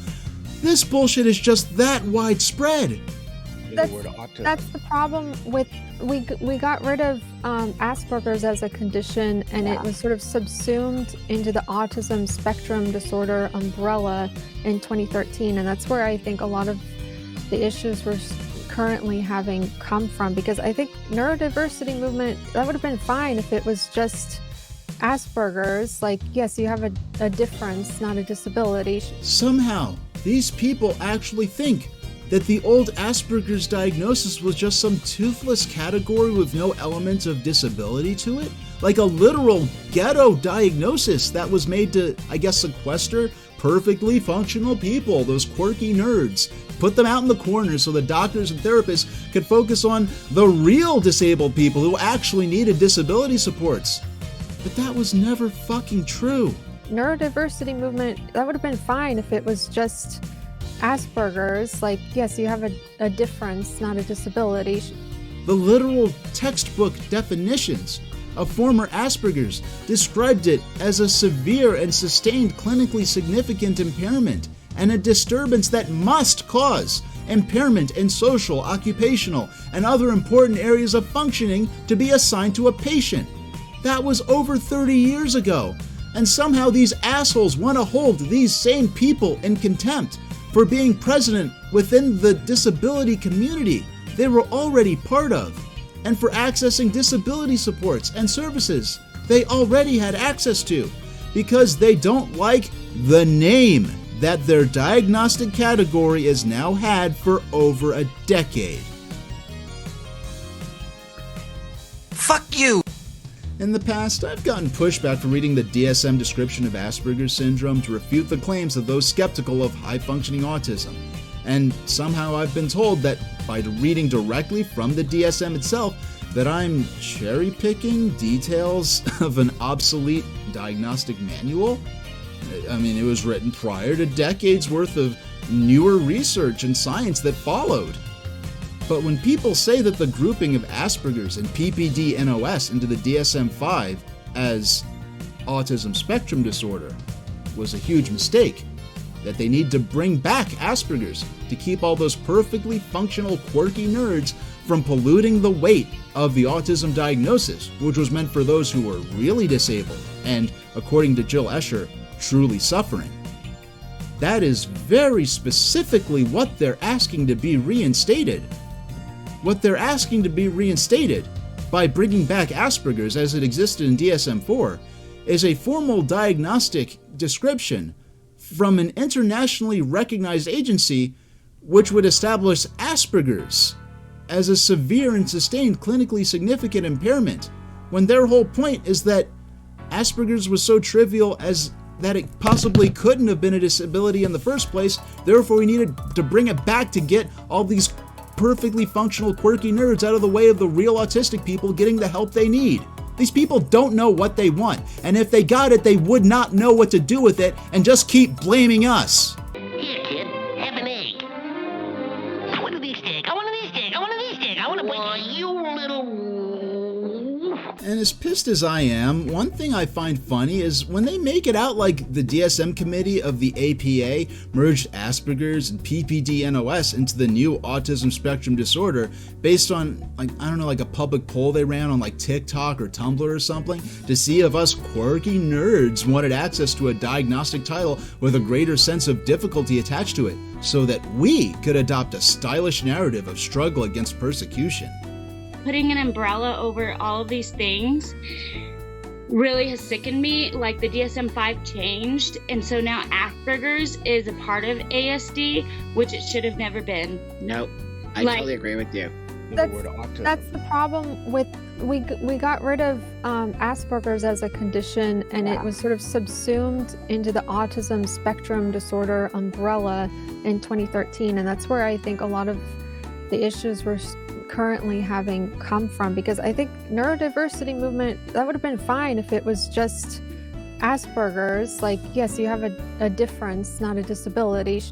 This bullshit is just that widespread. That's the problem with we got rid of Asperger's as a condition, and it was sort of subsumed into the Autism Spectrum Disorder umbrella in 2013, and that's where I think a lot of the issues we're currently having come from, because I think neurodiversity movement, that would have been fine if it was just Asperger's, like, yes, you have a difference, not a disability. Somehow, these people actually think that the old Asperger's diagnosis was just some toothless category with no element of disability to it? Like a literal ghetto diagnosis that was made to, I guess, sequester perfectly functional people, those quirky nerds. Put them out in the corner so the doctors and therapists could focus on the real disabled people who actually needed disability supports. But that was never fucking true. Neurodiversity movement, that would have been fine if it was just Asperger's, like, yes, you have a difference, not a disability. The literal textbook definitions of former Asperger's described it as a severe and sustained clinically significant impairment and a disturbance that must cause impairment in social, occupational, and other important areas of functioning to be assigned to a patient. That was over 30 years ago, and somehow these assholes want to hold these same people in contempt for being present within the disability community they were already part of, and for accessing disability supports and services they already had access to, because they don't like the name that their diagnostic category has now had for over a decade. Fuck you! In the past, I've gotten pushback for reading the DSM description of Asperger's syndrome to refute the claims of those skeptical of high-functioning autism. And somehow I've been told that by reading directly from the DSM itself, that I'm cherry-picking details of an obsolete diagnostic manual. I mean, it was written prior to decades worth of newer research and science that followed. But when people say that the grouping of Asperger's and PPD-NOS into the DSM-5 as Autism Spectrum Disorder was a huge mistake, that they need to bring back Asperger's to keep all those perfectly functional, quirky nerds from polluting the weight of the autism diagnosis, which was meant for those who were really disabled and, according to Jill Escher, truly suffering. That is very specifically what they're asking to be reinstated. What they're asking to be reinstated by bringing back Asperger's as it existed in DSM-4 is a formal diagnostic description from an internationally recognized agency which would establish Asperger's as a severe and sustained clinically significant impairment, when their whole point is that Asperger's was so trivial as that it possibly couldn't have been a disability in the first place, therefore we needed to bring it back to get all these perfectly functional, quirky nerds out of the way of the real autistic people getting the help they need. These people don't know what they want, and if they got it, they would not know what to do with it and just keep blaming us. Here, kid, have an egg. What do these take? I want these take. I want these take. I want to break you little... And as pissed as I am, one thing I find funny is when they make it out like the DSM committee of the APA merged Asperger's and PPD-NOS into the new Autism Spectrum Disorder based on, like, I don't know, like a public poll they ran on like TikTok or Tumblr or something to see if us quirky nerds wanted access to a diagnostic title with a greater sense of difficulty attached to it, so that we could adopt a stylish narrative of struggle against persecution. Putting an umbrella over all of these things really has sickened me. Like, the DSM-5 changed, and so now Asperger's is a part of ASD, which it should have never been. Nope, I totally agree with you. That's the problem with we got rid of Asperger's as a condition, and it was sort of subsumed into the Autism Spectrum Disorder umbrella in 2013, and that's where I think a lot of the issues we're currently having come from, because I think neurodiversity movement, that would have been fine if it was just Asperger's, like, yes, you have a difference, not a disability.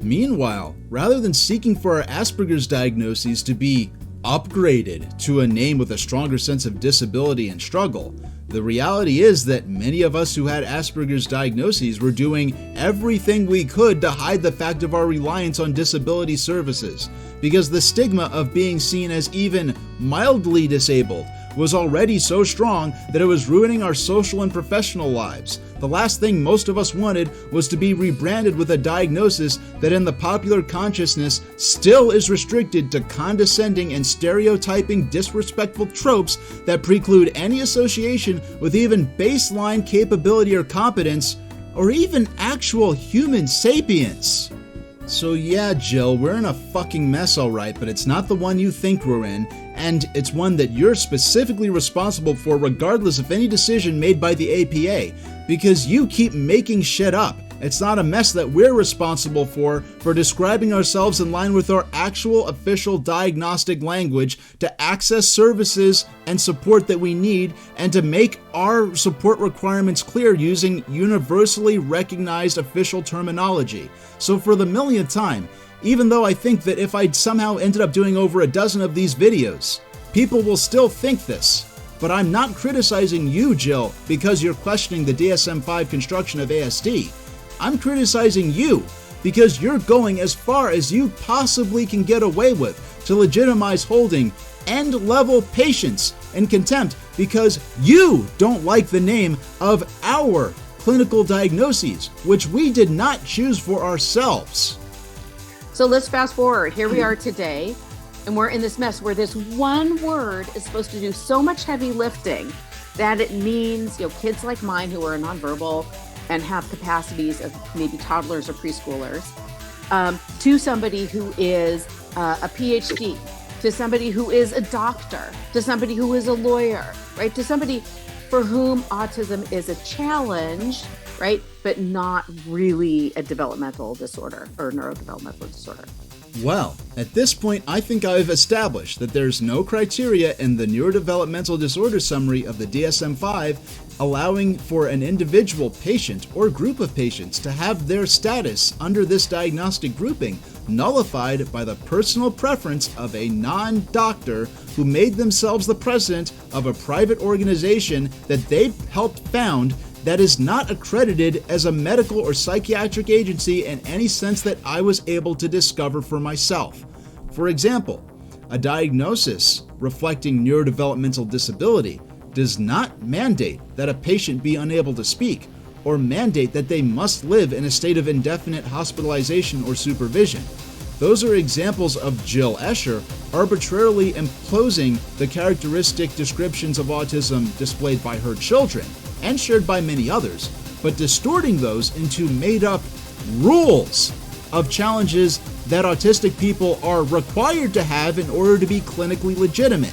Meanwhile, rather than seeking for our Asperger's diagnoses to be upgraded to a name with a stronger sense of disability and struggle, the reality is that many of us who had Asperger's diagnoses were doing everything we could to hide the fact of our reliance on disability services, because the stigma of being seen as even mildly disabled was already so strong that it was ruining our social and professional lives. The last thing most of us wanted was to be rebranded with a diagnosis that in the popular consciousness still is restricted to condescending and stereotyping disrespectful tropes that preclude any association with even baseline capability or competence, or even actual human sapience. So yeah, Jill, we're in a fucking mess alright, but it's not the one you think we're in, and it's one that you're specifically responsible for regardless of any decision made by the APA, because you keep making shit up. It's not a mess that we're responsible for describing ourselves in line with our actual official diagnostic language to access services and support that we need, and to make our support requirements clear using universally recognized official terminology. So for the millionth time, even though I think that if I'd somehow ended up doing over a dozen of these videos, people will still think this. But I'm not criticizing you, Jill, because you're questioning the DSM V construction of ASD. I'm criticizing you because you're going as far as you possibly can get away with to legitimize holding end-level patients in contempt because you don't like the name of our clinical diagnoses, which we did not choose for ourselves. So let's fast forward. Here we are today, and we're in this mess where this one word is supposed to do so much heavy lifting that it means, kids like mine who are nonverbal and have capacities of maybe toddlers or preschoolers, to somebody who is a PhD, to somebody who is a doctor, to somebody who is a lawyer, right? To somebody for whom autism is a challenge, right? But not really a developmental disorder or neurodevelopmental disorder. Well, at this point, I think I've established that there's no criteria in the neurodevelopmental disorder summary of the DSM-5 allowing for an individual patient or group of patients to have their status under this diagnostic grouping nullified by the personal preference of a non-doctor who made themselves the president of a private organization that they helped found that is not accredited as a medical or psychiatric agency in any sense that I was able to discover for myself. For example, a diagnosis reflecting neurodevelopmental disability does not mandate that a patient be unable to speak or mandate that they must live in a state of indefinite hospitalization or supervision. Those are examples of Jill Escher arbitrarily imposing the characteristic descriptions of autism displayed by her children and shared by many others, but distorting those into made-up rules of challenges that autistic people are required to have in order to be clinically legitimate.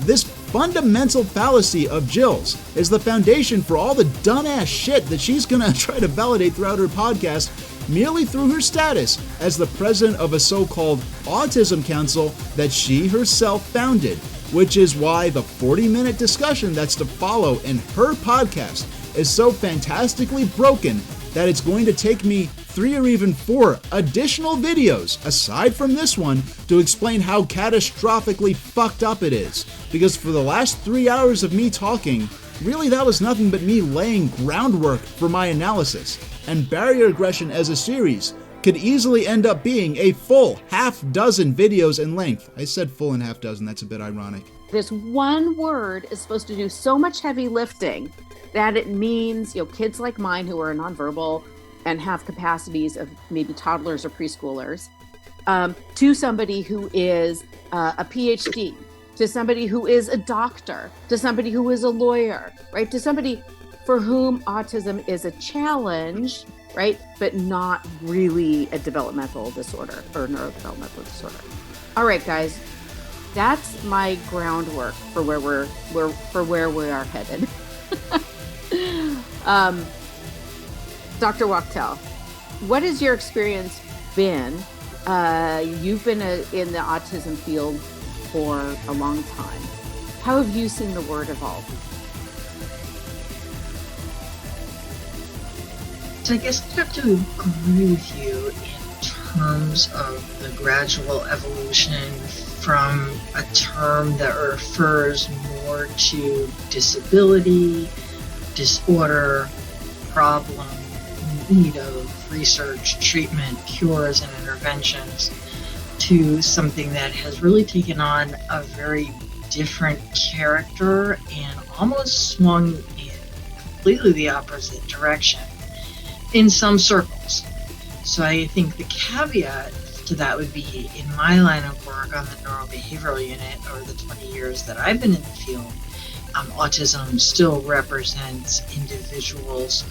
This fundamental fallacy of Jill's is the foundation for all the dumbass shit that she's gonna try to validate throughout her podcast merely through her status as the president of a so-called Autism Council that she herself founded, which is why the 40-minute discussion that's to follow in her podcast is so fantastically broken that it's going to take me 3 or even 4 additional videos, aside from this one, to explain how catastrophically fucked up it is. Because for the last 3 hours of me talking, really that was nothing but me laying groundwork for my analysis. And barrier aggression as a series could easily end up being a full half-dozen videos in length. I said full and half-dozen, that's a bit ironic. This one word is supposed to do so much heavy lifting that it means, kids like mine who are nonverbal and have capacities of maybe toddlers or preschoolers, to somebody who is a PhD, to somebody who is a doctor, to somebody who is a lawyer, right? To somebody for whom autism is a challenge, right? But not really a developmental disorder or neurodevelopmental disorder. All right, guys, that's my groundwork for where we are headed. Dr. Wachtel, what has your experience been? You've been in the autism field for a long time. How have you seen the word evolve? So I guess I have to agree with you in terms of the gradual evolution from a term that refers more to disability, disorder, problem, need of research, treatment, cures, and interventions, to something that has really taken on a very different character and almost swung in completely the opposite direction in some circles. So I think the caveat to that would be, in my line of work on the neurobehavioral unit over the 20 years that I've been in the field, autism still represents individuals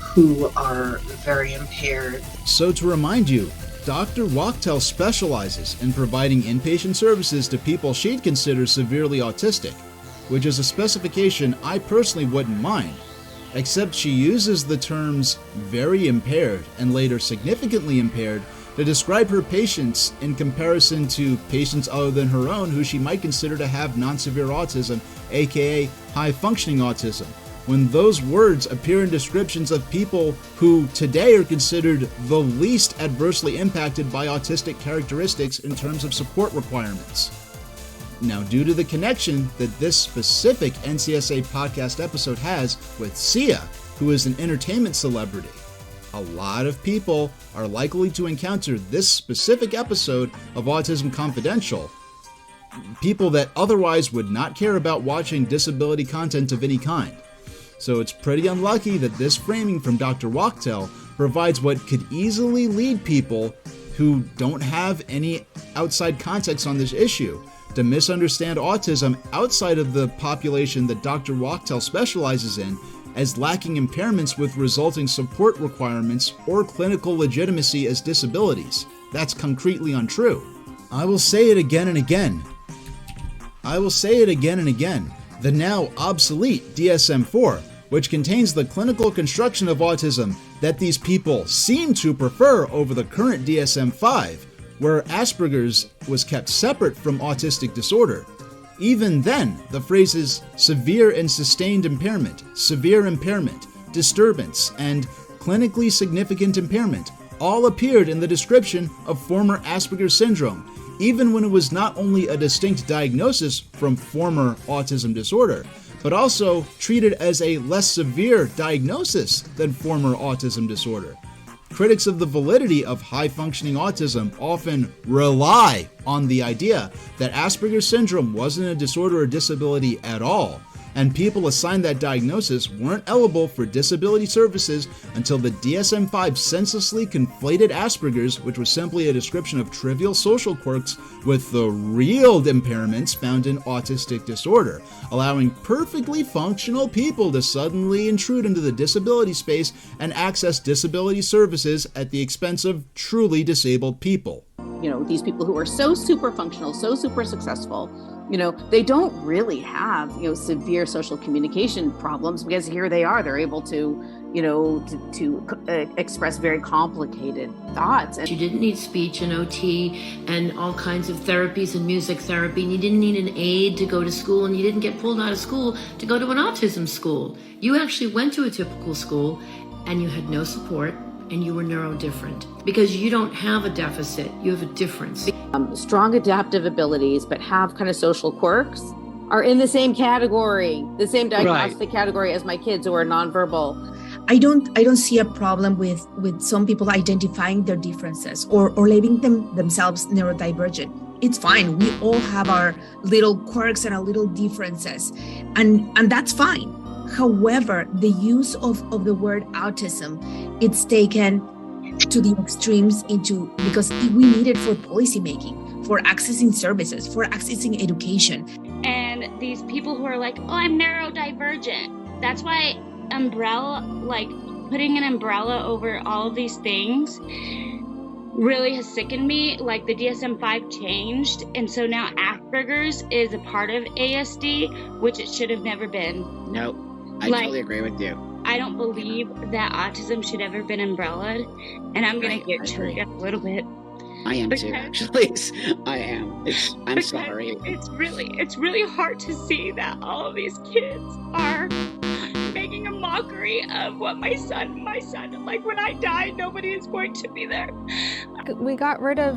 who are very impaired. So to remind you, Dr. Wachtel specializes in providing inpatient services to people she'd consider severely autistic, which is a specification I personally wouldn't mind, except she uses the terms very impaired and later significantly impaired to describe her patients in comparison to patients other than her own who she might consider to have non-severe autism, aka high-functioning autism, when those words appear in descriptions of people who today are considered the least adversely impacted by autistic characteristics in terms of support requirements. Now, due to the connection that this specific NCSA podcast episode has with Sia, who is an entertainment celebrity, a lot of people are likely to encounter this specific episode of Autism Confidential, people that otherwise would not care about watching disability content of any kind. So it's pretty unlucky that this framing from Dr. Wachtel provides what could easily lead people who don't have any outside context on this issue to misunderstand autism outside of the population that Dr. Wachtel specializes in as lacking impairments with resulting support requirements or clinical legitimacy as disabilities. That's concretely untrue. I will say it again and again. The now obsolete DSM V, which contains the clinical construction of autism that these people seem to prefer over the current DSM V, where Asperger's was kept separate from autistic disorder. Even then, the phrases severe and sustained impairment, severe impairment, disturbance, and clinically significant impairment all appeared in the description of former Asperger's syndrome, even when it was not only a distinct diagnosis from former autism disorder, but also treated as a less severe diagnosis than former autism disorder. Critics of the validity of high-functioning autism often rely on the idea that Asperger's syndrome wasn't a disorder or disability at all, and people assigned that diagnosis weren't eligible for disability services until the DSM-5 senselessly conflated Asperger's, which was simply a description of trivial social quirks, with the real impairments found in autistic disorder, allowing perfectly functional people to suddenly intrude into the disability space and access disability services at the expense of truly disabled people. You know, these people who are so super functional, so super successful, you know, they don't really have, you know, severe social communication problems, because here they are, they're able to, you know, to express very complicated thoughts. You didn't need speech and OT and all kinds of therapies and music therapy, and you didn't need an aide to go to school, and you didn't get pulled out of school to go to an autism school. You actually went to a typical school and you had no support, and you were neurodivergent because you don't have a deficit, you have a difference. Strong adaptive abilities, but have kind of social quirks, are in the same category, the same diagnostic category as my kids who are nonverbal. I don't see a problem with some people identifying their differences or labeling themselves neurodivergent. It's fine. We all have our little quirks and our little differences, and that's fine. However, the use of the word autism, it's taken to the extremes because we need it for policymaking, for accessing services, for accessing education. And these people who are like, oh, I'm neurodivergent. That's why putting an umbrella over all of these things really has sickened me. Like, the DSM-5 changed, and so now Asperger's is a part of ASD, which it should have never been. Nope. I totally agree with you. I don't believe that autism should ever been umbrellaed, and I'm going to get choked up a little bit. I am too, actually. I am. I'm sorry. It's really hard to see that all of these kids are making a mockery of what my son, like when I die, nobody is going to be there. We got rid of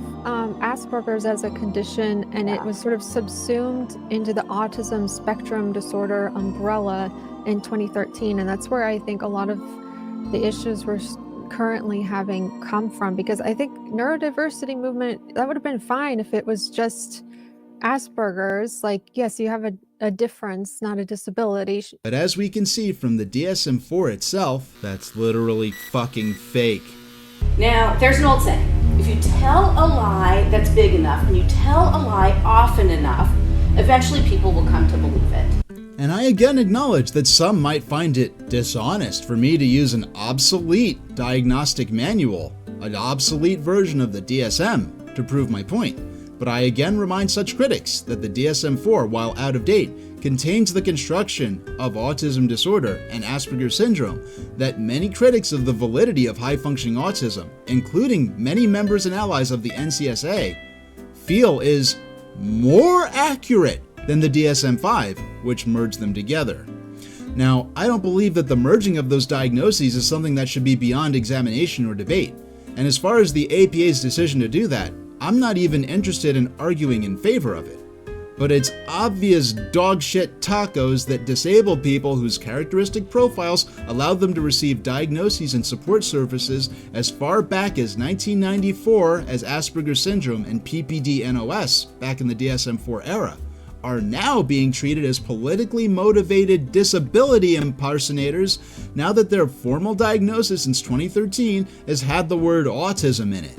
Asperger's as a condition, and it was sort of subsumed into the Autism Spectrum Disorder umbrella in 2013. And that's where I think a lot of the issues we're currently having come from, because I think neurodiversity movement, that would have been fine if it was just Asperger's. Like, yes, you have a difference, not a disability. But as we can see from the DSM-IV itself, that's literally fucking fake. Now, there's an old saying, if you tell a lie that's big enough and you tell a lie often enough, eventually people will come to believe it. And I again acknowledge that some might find it dishonest for me to use an obsolete diagnostic manual, an obsolete version of the DSM, to prove my point. But I again remind such critics that the DSM-IV, while out of date, contains the construction of autism disorder and Asperger's syndrome that many critics of the validity of high-functioning autism, including many members and allies of the NCSA, feel is more accurate than the DSM-V, which merged them together. Now, I don't believe that the merging of those diagnoses is something that should be beyond examination or debate. And as far as the APA's decision to do that, I'm not even interested in arguing in favor of it. But it's obvious dogshit tacos that disabled people whose characteristic profiles allowed them to receive diagnoses and support services as far back as 1994 as Asperger's syndrome and PPD-NOS back in the DSM-IV era, are now being treated as politically motivated disability impersonators now that their formal diagnosis since 2013 has had the word autism in it.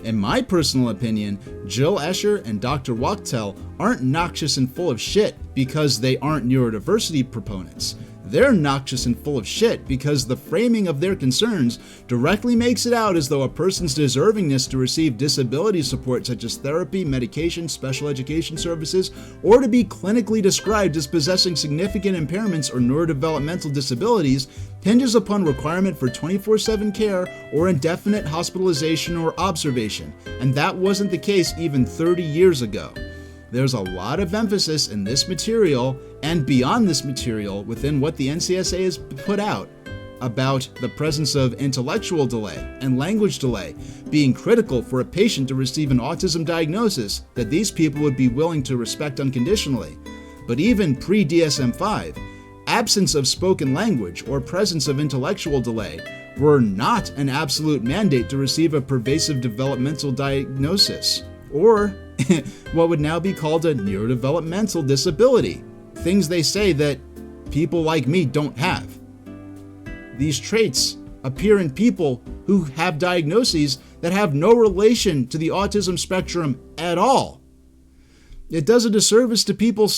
In my personal opinion, Jill Escher and Dr. Wachtel aren't noxious and full of shit because they aren't neurodiversity proponents. They're noxious and full of shit because the framing of their concerns directly makes it out as though a person's deservingness to receive disability support such as therapy, medication, special education services, or to be clinically described as possessing significant impairments or neurodevelopmental disabilities hinges upon requirement for 24/7 care or indefinite hospitalization or observation, and that wasn't the case even 30 years ago. There's a lot of emphasis in this material and beyond this material within what the NCSA has put out about the presence of intellectual delay and language delay being critical for a patient to receive an autism diagnosis that these people would be willing to respect unconditionally. But even pre-DSM-V, absence of spoken language or presence of intellectual delay were not an absolute mandate to receive a pervasive developmental diagnosis, or what would now be called a neurodevelopmental disability, things they say that people like me don't have. These traits appear in people who have diagnoses that have no relation to the autism spectrum at all. It does a disservice to people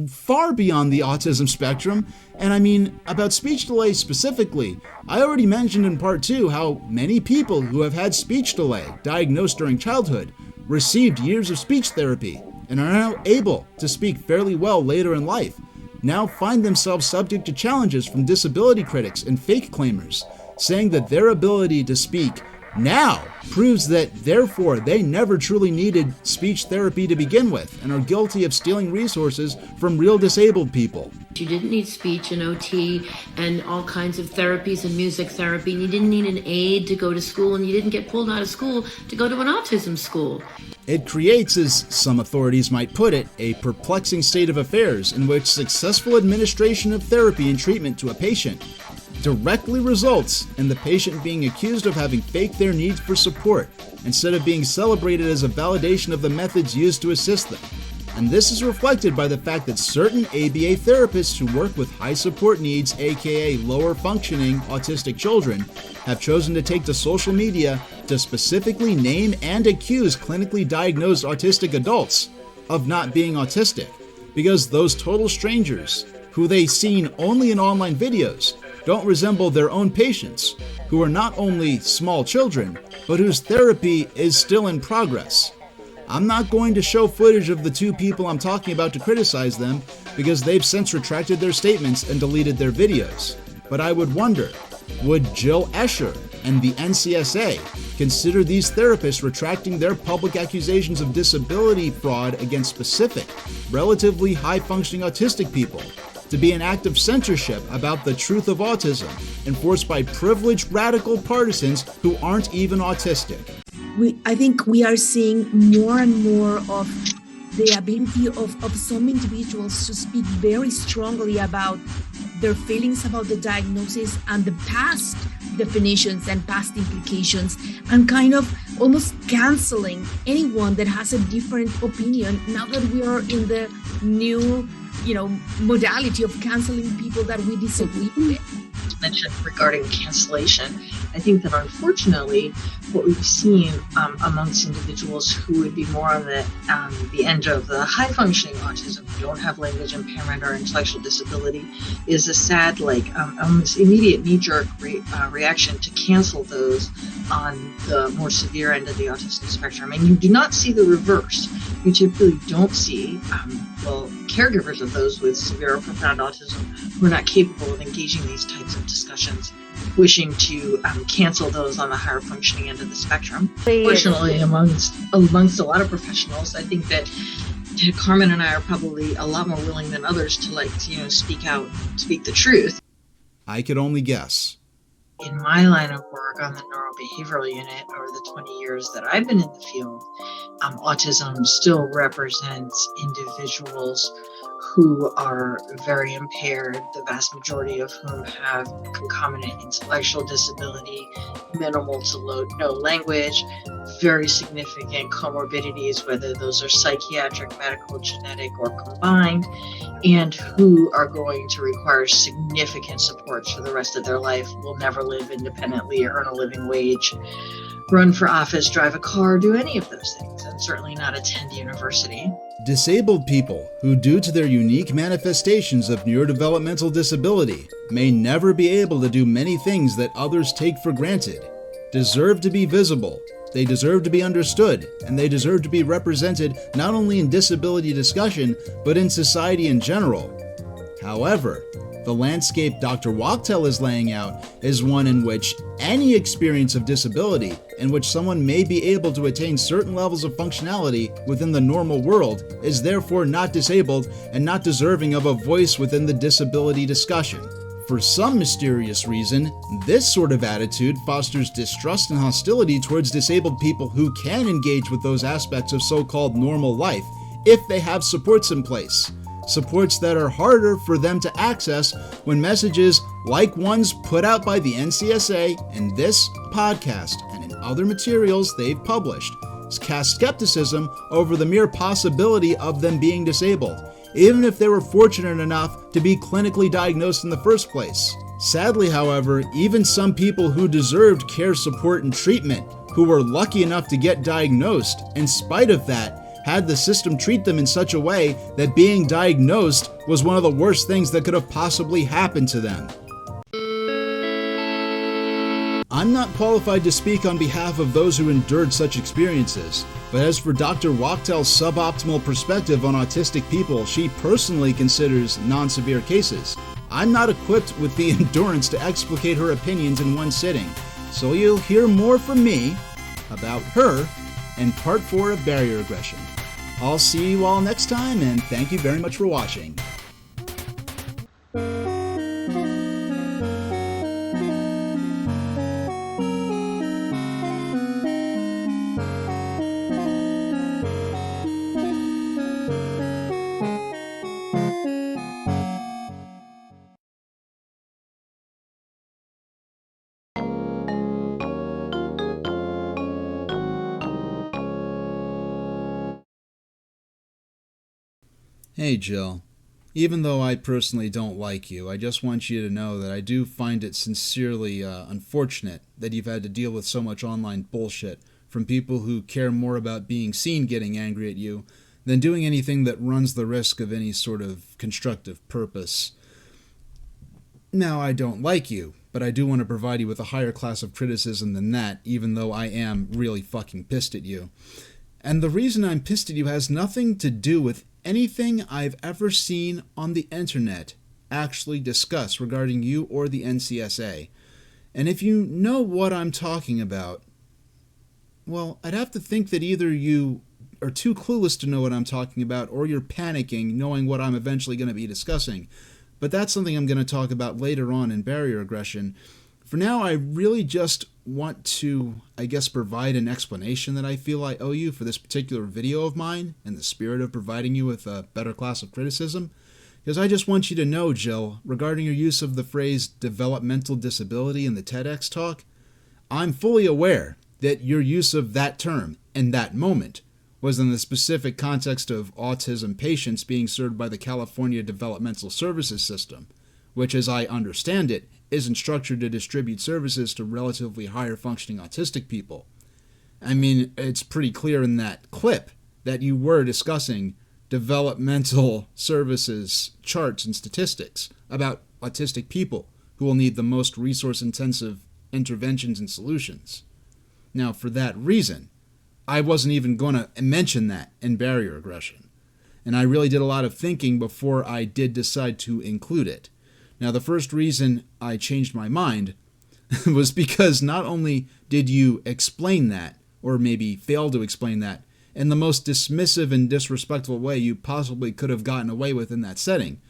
far beyond the autism spectrum, and I mean, about speech delay specifically, I already mentioned in part 2 how many people who have had speech delay diagnosed during childhood received years of speech therapy and are now able to speak fairly well later in life, now find themselves subject to challenges from disability critics and fake claimers, saying that their ability to speak now proves that therefore they never truly needed speech therapy to begin with and are guilty of stealing resources from real disabled people. You didn't need speech and OT and all kinds of therapies and music therapy, and you didn't need an aide to go to school, and you didn't get pulled out of school to go to an autism school. It creates, as some authorities might put it, a perplexing state of affairs in which successful administration of therapy and treatment to a patient directly results in the patient being accused of having faked their needs for support instead of being celebrated as a validation of the methods used to assist them. And this is reflected by the fact that certain ABA therapists who work with high support needs, aka lower functioning autistic children, have chosen to take to social media to specifically name and accuse clinically diagnosed autistic adults of not being autistic, because those total strangers, who they've seen only in online videos, don't resemble their own patients, who are not only small children, but whose therapy is still in progress. I'm not going to show footage of the two people I'm talking about to criticize them, because they've since retracted their statements and deleted their videos. But I would wonder, would Jill Escher and the NCSA consider these therapists retracting their public accusations of disability fraud against specific, relatively high-functioning autistic people to be an act of censorship about the truth of autism, enforced by privileged radical partisans who aren't even autistic. I think we are seeing more and more of the ability of some individuals to speak very strongly about their feelings about the diagnosis and the past definitions and past implications, and kind of almost canceling anyone that has a different opinion now that we are in the new, modality of canceling people that we disagree with. Mentioned regarding cancellation, I think that unfortunately what we've seen amongst individuals who would be more on the end of the high functioning autism, who don't have language impairment or intellectual disability, is a sad almost immediate knee-jerk reaction to cancel those on the more severe end of the autism spectrum. And you do not see the reverse. You typically don't see caregivers of those with severe or profound autism who are not capable of engaging these types of discussions, wishing to cancel those on the higher functioning end of the spectrum. Fortunately, amongst a lot of professionals, I think that Carmen and I are probably a lot more willing than others to speak the truth. I could only guess. In my line of work on the neurobehavioral unit over the 20 years that I've been in the field, autism still represents individuals who are very impaired, the vast majority of whom have concomitant intellectual disability, minimal to no language, very significant comorbidities, whether those are psychiatric, medical, genetic, or combined, and who are going to require significant supports for the rest of their life, will never live independently, earn a living wage, run for office, drive a car, do any of those things, and certainly not attend university. Disabled people who, due to their unique manifestations of neurodevelopmental disability, may never be able to do many things that others take for granted, deserve to be visible, they deserve to be understood, and they deserve to be represented not only in disability discussion, but in society in general. However, the landscape Dr. Wachtel is laying out is one in which any experience of disability in which someone may be able to attain certain levels of functionality within the normal world is therefore not disabled and not deserving of a voice within the disability discussion. For some mysterious reason, this sort of attitude fosters distrust and hostility towards disabled people who can engage with those aspects of so-called normal life if they have supports in place. Supports that are harder for them to access when messages like ones put out by the NCSA in this podcast and in other materials they've published cast skepticism over the mere possibility of them being disabled, even if they were fortunate enough to be clinically diagnosed in the first place. Sadly, however, even some people who deserved care, support, and treatment, who were lucky enough to get diagnosed, in spite of that, had the system treat them in such a way that being diagnosed was one of the worst things that could have possibly happened to them. I'm not qualified to speak on behalf of those who endured such experiences, but as for Dr. Wachtel's suboptimal perspective on autistic people she personally considers non-severe cases, I'm not equipped with the endurance to explicate her opinions in one sitting, so you'll hear more from me about her in part 4 of Barrier Aggression. I'll see you all next time, and thank you very much for watching. Hey Jill, even though I personally don't like you, I just want you to know that I do find it sincerely unfortunate that you've had to deal with so much online bullshit from people who care more about being seen getting angry at you than doing anything that runs the risk of any sort of constructive purpose. Now, I don't like you, but I do want to provide you with a higher class of criticism than that, even though I am really fucking pissed at you. And the reason I'm pissed at you has nothing to do with anything I've ever seen on the internet actually discussed regarding you or the NCSA. And if you know what I'm talking about, well, I'd have to think that either you are too clueless to know what I'm talking about or you're panicking knowing what I'm eventually going to be discussing. but that's something I'm going to talk about later on in barrier aggression. For now, I really just want to, I guess, provide an explanation that I feel I owe you for this particular video of mine, in the spirit of providing you with a better class of criticism. Because I just want you to know, Jill, regarding your use of the phrase developmental disability in the TEDx talk, I'm fully aware that your use of that term in that moment was in the specific context of autism patients being served by the California Developmental Services System, which, as I understand it, isn't structured to distribute services to relatively higher functioning autistic people. I mean, it's pretty clear in that clip that you were discussing developmental services charts and statistics about autistic people who will need the most resource-intensive interventions and solutions. Now, for that reason, I wasn't even going to mention that in barrier aggression, and I really did a lot of thinking before I did decide to include it. Now, the first reason I changed my mind was because not only did you explain that, or maybe fail to explain that, in the most dismissive and disrespectful way you possibly could have gotten away with in that setting.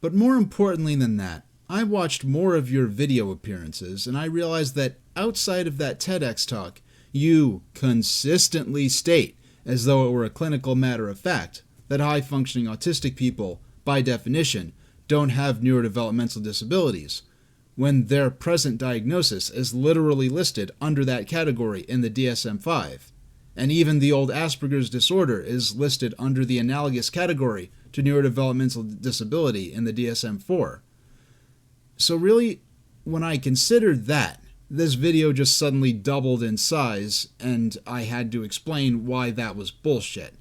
But more importantly than that, I watched more of your video appearances, and I realized that outside of that TEDx talk, you consistently state, as though it were a clinical matter of fact, that high-functioning autistic people, by definition, don't have neurodevelopmental disabilities, when their present diagnosis is literally listed under that category in the DSM V. And even the old Asperger's disorder is listed under the analogous category to neurodevelopmental disability in the DSM IV. So really, when I considered that, this video just suddenly doubled in size, and I had to explain why that was bullshit.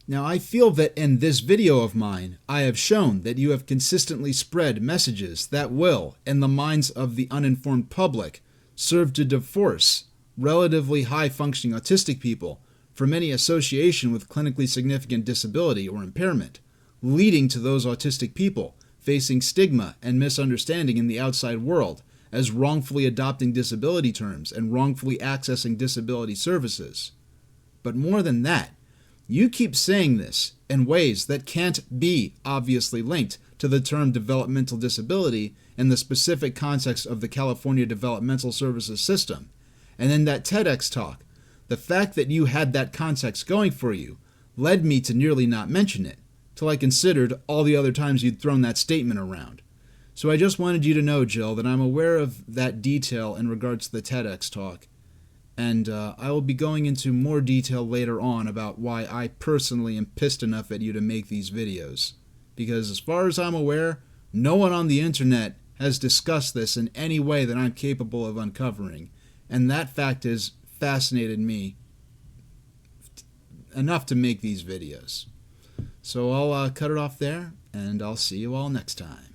Now, I feel that in this video of mine, I have shown that you have consistently spread messages that will, in the minds of the uninformed public, serve to divorce relatively high-functioning autistic people from any association with clinically significant disability or impairment, leading to those autistic people facing stigma and misunderstanding in the outside world as wrongfully adopting disability terms and wrongfully accessing disability services. But more than that, you keep saying this in ways that can't be obviously linked to the term developmental disability in the specific context of the California Developmental Services System. And in that TEDx talk, the fact that you had that context going for you led me to nearly not mention it, till I considered all the other times you'd thrown that statement around. So I just wanted you to know, Jill, that I'm aware of that detail in regards to the TEDx talk, and I will be going into more detail later on about why I personally am pissed enough at you to make these videos. Because as far as I'm aware, no one on the internet has discussed this in any way that I'm capable of uncovering, and that fact has fascinated me enough to make these videos. So I'll cut it off there, and I'll see you all next time.